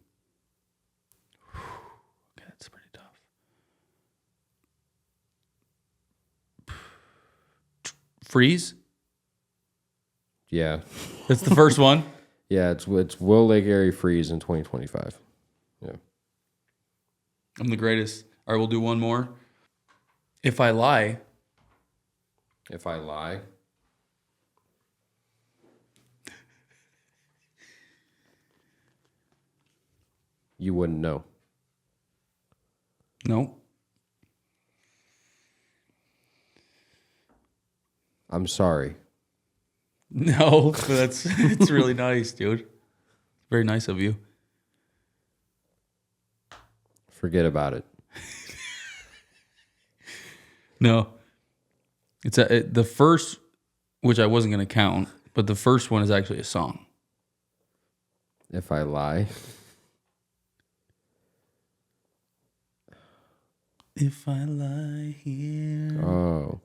Okay, that's pretty tough. Freeze? Yeah. That's the first one. Yeah, it's will Lake Erie freeze in 2025. Yeah. I'm the greatest. All right, we'll do one more. If I lie, If I lie, you wouldn't know. no. I'm sorry. No, but it's really nice, dude. Very nice of you. Forget about it. No. It's the first, which I wasn't going to count, but the first one is actually a song. If I lie, If I lie here. oh,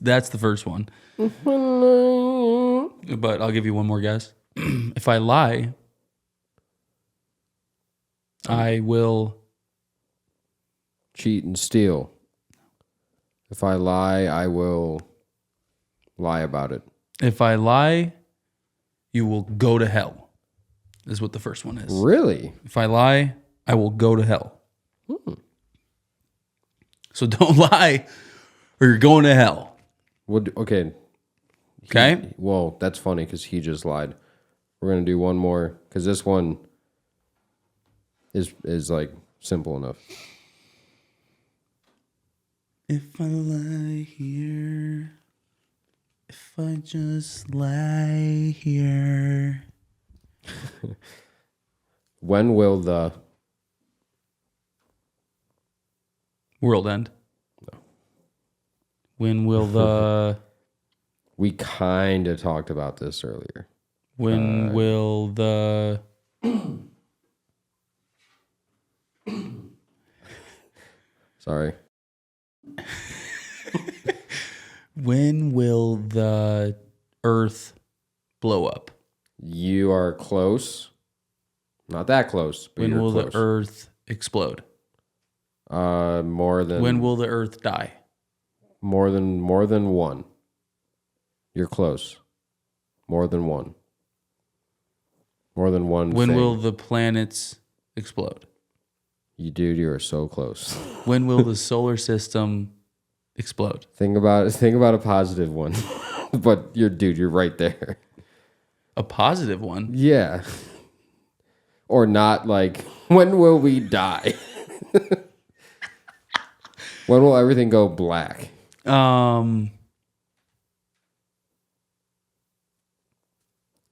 That's the first one. But I'll give you one more guess. If I lie, I will. Cheat and steal. If I lie, I will lie about it. If I lie, you will go to hell. Is what the first one is. Really? If I lie, I will go to hell. So don't lie, or you're going to hell. Okay. Okay. Well, that's funny because he just lied. We're gonna do one more because this one is like simple enough. If I lie here, if I just lie here. When will the World end? No. When will the... We kind of talked about this earlier. When will the... Sorry. When will the Earth blow up? You are close. Not that close, but When you're will close. the Earth explode? More than When will the Earth die? more than one. You're close. More than one. More than one. When thing. will the planets explode? You are so close. When will the solar system explode? Think about a positive one. But you're right there. A positive one? Yeah. Or not like, when will we die? When will everything go black? Um,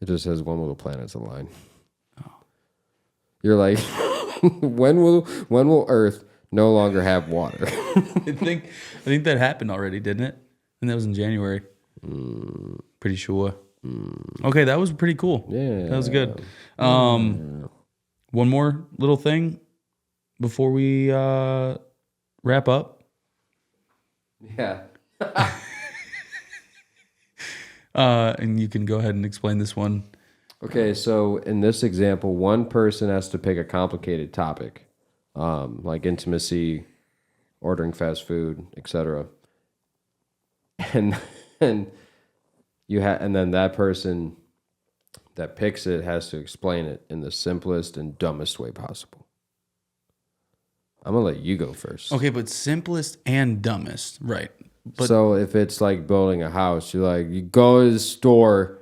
It just says, when will the planets align? You're like, when will Earth no longer have water? I think that happened already, didn't it? And that was in January. Pretty sure. Okay, that was pretty cool. Yeah. That was good. One more little thing before we wrap up. Yeah. And you can go ahead and explain this one. Okay, so in this example, one person has to pick a complicated topic, like intimacy, ordering fast food, etc. And then and then that person that picks it has to explain it in the simplest and dumbest way possible. I'm gonna let you go first. Okay, but simplest and dumbest, right? But So if it's like building a house, you go to the store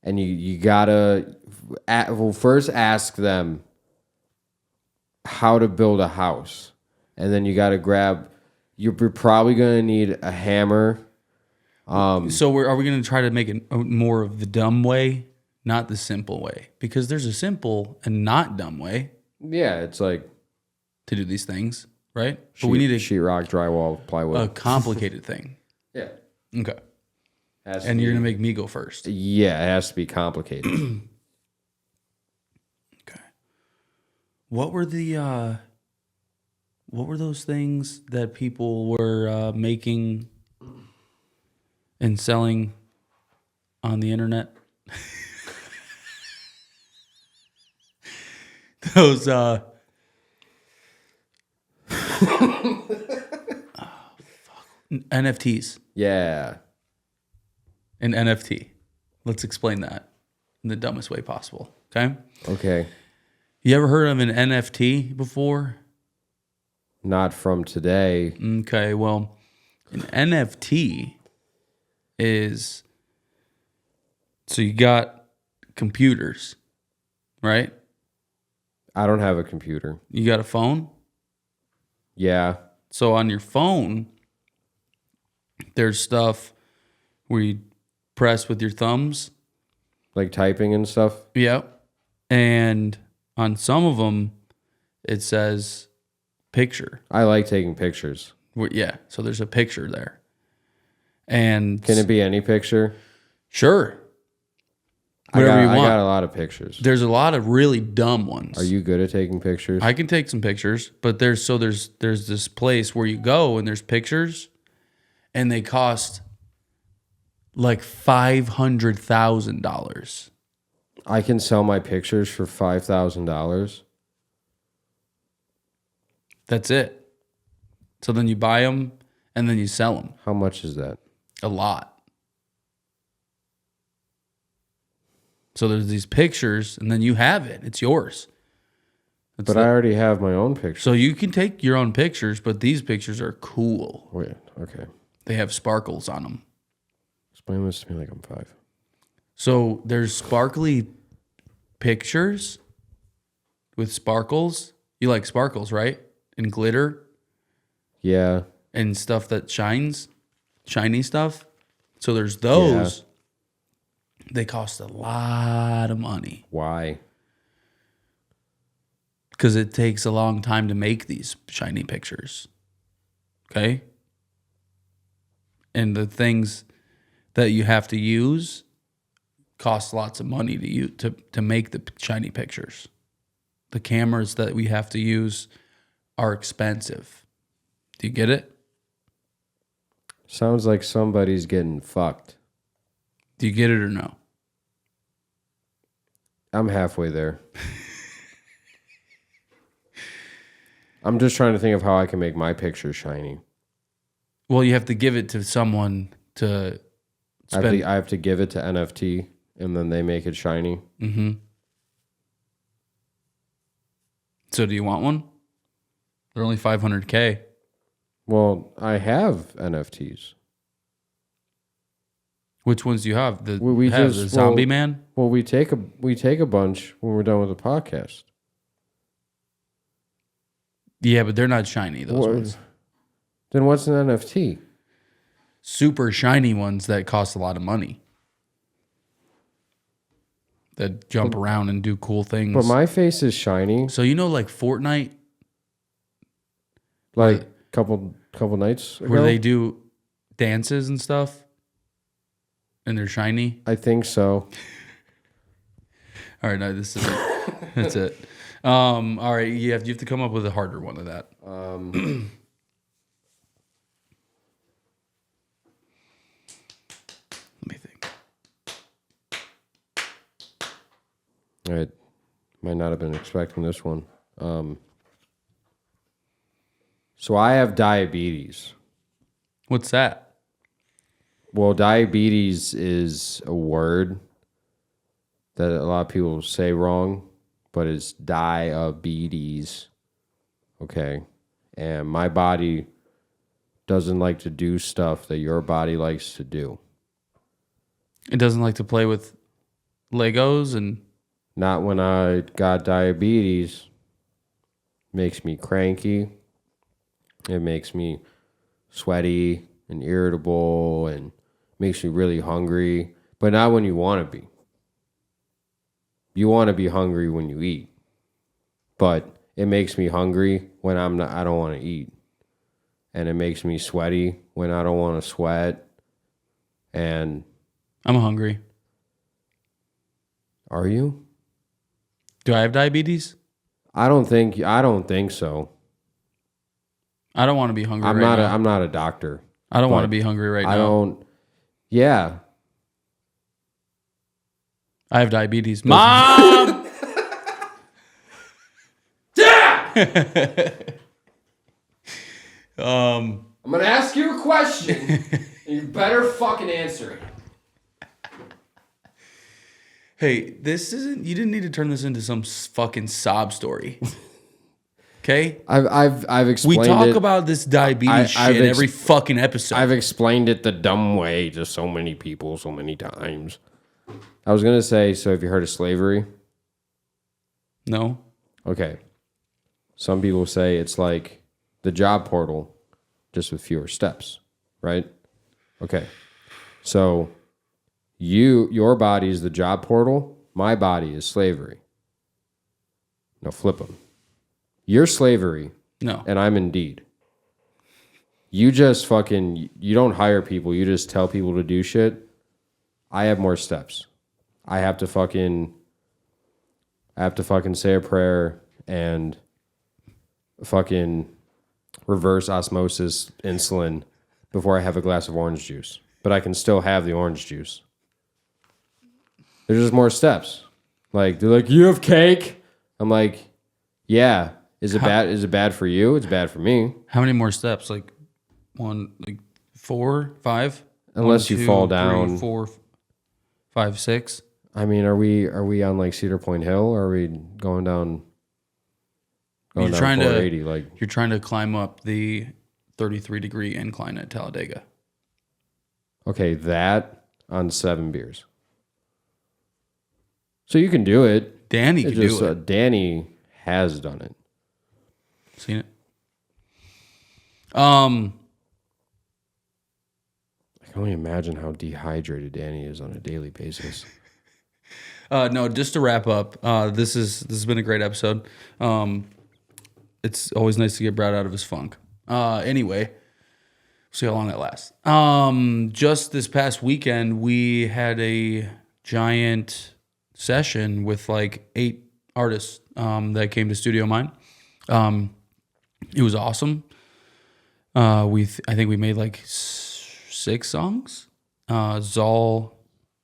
and you gotta first ask them how to build a house, and then you gotta grab. You're probably gonna need a hammer. so are we going to try to make it more of the dumb way, not the simple way? Because there's a simple and not dumb way Yeah, it's like to do these things, right? But we need sheetrock, drywall, plywood. a complicated thing. Yeah, Okay. Has to And you're be- going to make me go first. Yeah, it has to be complicated. Okay. What were those things that people were making and selling on the internet? Those NFTs. Yeah, An NFT. Let's explain that in the dumbest way possible. Okay. okay. You ever heard of an NFT before? Not from today. Okay. Well, an NFT is, so you got computers, right? I don't have a computer. You got a phone. Yeah, So on your phone, there's stuff where you press with your thumbs. like typing and stuff. Yep. And on some of them, it says picture. I like taking pictures. Yeah. So there's a picture there. And Can it be any picture? sure. Whatever you I want. got a lot of pictures. There's a lot of really dumb ones. Are you good at taking pictures? I can take some pictures, but there's this place where you go and there's pictures and they cost like $500,000. I can sell my pictures for $5,000. That's it. So then you buy them and then you sell them. How much is that? A lot. So there's these pictures and then you have it. It's yours. But I already have my own picture. So you can take your own pictures, but these pictures are cool. Wait, okay. They have sparkles on them. Explain this to me like I'm 5. So there's sparkly pictures with sparkles. You like sparkles, right? And glitter Yeah. and stuff that shines, shiny stuff. So there's those. Yeah. They cost a lot of money. Why? Because it takes a long time to make these shiny pictures. Okay? And the things that you have to use cost lots of money to make the shiny pictures. The cameras that we have to use are expensive. Do you get it? Sounds like somebody's getting fucked. Do you get it or no? I'm halfway there. I'm just trying to think of how I can make my picture shiny. Well, you have to give it to someone to spend. I have to give it to NFT, and then they make it shiny. Mm-hmm. So do you want one? They're only $500K. Well, I have NFTs. Which ones do you have? The the zombie man? Well, we take a bunch when we're done with the podcast. Yeah, but they're not shiny, those ones. Then what's an NFT? Super shiny ones that cost a lot of money. That jump around and do cool things. But my face is shiny. So you know, like Fortnite, like couple nights ago? where they do dances and stuff, and they're shiny. I think so. All right, no, this is it. That's it. All right, you have to come up with a harder one of that. Let me think. I might not have been expecting this one. So I have diabetes. What's that? Well, diabetes is a word that a lot of people say wrong, but it's diabetes. Okay. And my body doesn't like to do stuff that your body likes to do. It doesn't like to play with Legos and... Not when I got diabetes. Makes me cranky. It makes me sweaty and irritable and makes me really hungry. But not when you want to be. You want to be hungry when you eat. But it makes me hungry when I don't want to eat. And it makes me sweaty when I don't want to sweat. And I'm hungry. Are you? Do I have diabetes? I don't think so. I don't want to be hungry I'm now. not a doctor. I don't want to be hungry right now. I don't. Yeah. I have diabetes. Mom! Dad! I'm going to ask you a question. And you better fucking answer it. Hey, this isn't. You didn't need to turn this into some fucking sob story. Okay? I've explained it. We talk about this diabetes shit every fucking episode. I've explained it the dumb way to so many people so many times. I was going to say, so have you heard of slavery? No. Okay. Some people say it's like the job portal, just with fewer steps, right? Okay. So your body is the job portal. My body is slavery. No, flip them. You're slavery. No. And I'm Indeed. You just you don't hire people. You just tell people to do shit. I have more steps. I have to fucking say a prayer and fucking reverse osmosis insulin before I have a glass of orange juice. But I can still have the orange juice. There's just more steps. Like, they're like, you have cake? I'm like, yeah. Is it bad? Is it bad for you? It's bad for me. How many more steps? Like 4, 5? Unless 1, you 2, fall 3, down. 4, 5, 6. I mean, are we on like Cedar Point Hill, or are we going down? You're down trying 480, to like you're trying to climb up the 33-degree incline at Talladega. okay, that on 7 beers. So you can do it. Danny can do it. Danny has done it. Seen it? I can only imagine how dehydrated Danny is on a daily basis. No, just to wrap up, this has been a great episode. It's always nice to get Brad out of his funk. Anyway, see how long that lasts. Just this past weekend, we had a giant session with like 8 artists that came to Studio Mine. It was awesome. I think we made like 6 songs. Zal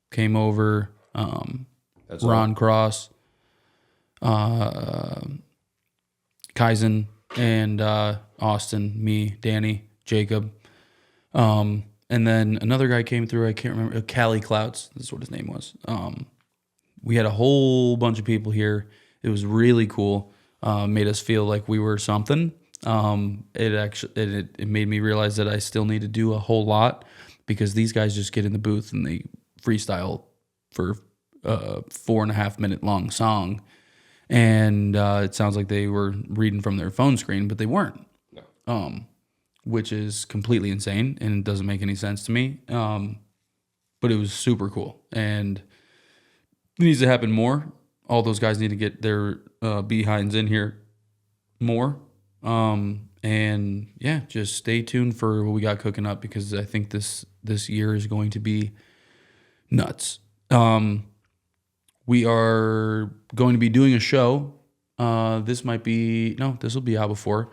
came over. That's Ron Cross, Kaizen, and Austin, me, Danny, Jacob. And then another guy came through. I can't remember. Cali Clouds. That's what his name was. We had a whole bunch of people here. It was really cool. Made us feel like we were something. It made me realize that I still need to do a whole lot because these guys just get in the booth and they freestyle for a 4.5 minute long song. And it sounds like they were reading from their phone screen, but they weren't. No. Which is completely insane and doesn't make any sense to me. But it was super cool. And it needs to happen more. All those guys need to get their behinds in here more. And yeah, just stay tuned for what we got cooking up because I think this year is going to be nuts. We are going to be doing a show. This will be out before.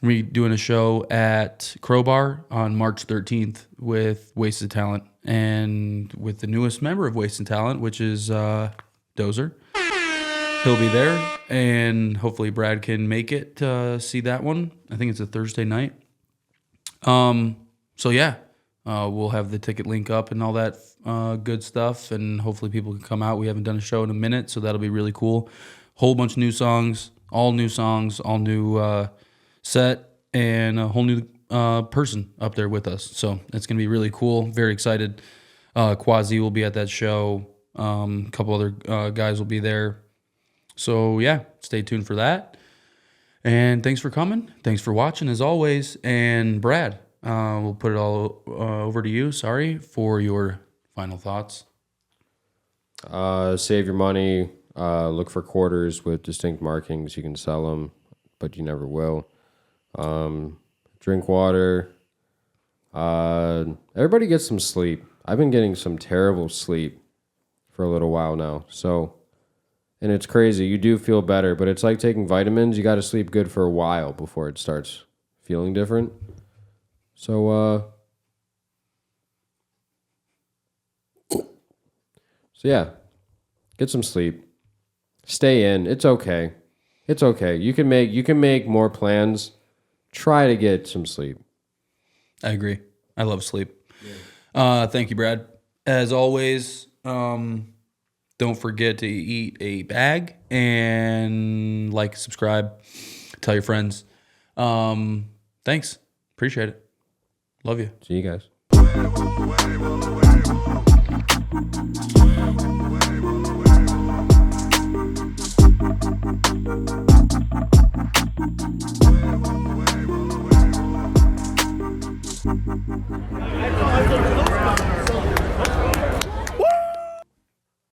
We're doing a show at Crobar on March 13th with Wasted Talent and with the newest member of Wasted Talent, which is Dozer. He'll be there, and hopefully Brad can make it to see that one. I think it's a Thursday night. So yeah, we'll have the ticket link up and all that good stuff, and hopefully people can come out. We haven't done a show in a minute, so that'll be really cool. Whole bunch of new songs, all new set, and a whole new person up there with us. So it's going to be really cool. Very excited. Quasi will be at that show. A couple other guys will be there. So yeah, stay tuned for that. And thanks for coming. Thanks for watching as always. And Brad, we'll put it all over to you. Sorry for your final thoughts. Save your money. Look for quarters with distinct markings. You can sell them, but you never will. Drink water. Everybody get some sleep. I've been getting some terrible sleep for a little while now. So, and it's crazy. You do feel better, but it's like taking vitamins. You got to sleep good for a while before it starts feeling different. So yeah, get some sleep. Stay in. It's okay. It's okay. You can make more plans. Try to get some sleep. I agree. I love sleep. Yeah. Thank you, Brad. As always, don't forget to eat a bag and subscribe, tell your friends. Thanks. Appreciate it. Love you. See you guys. I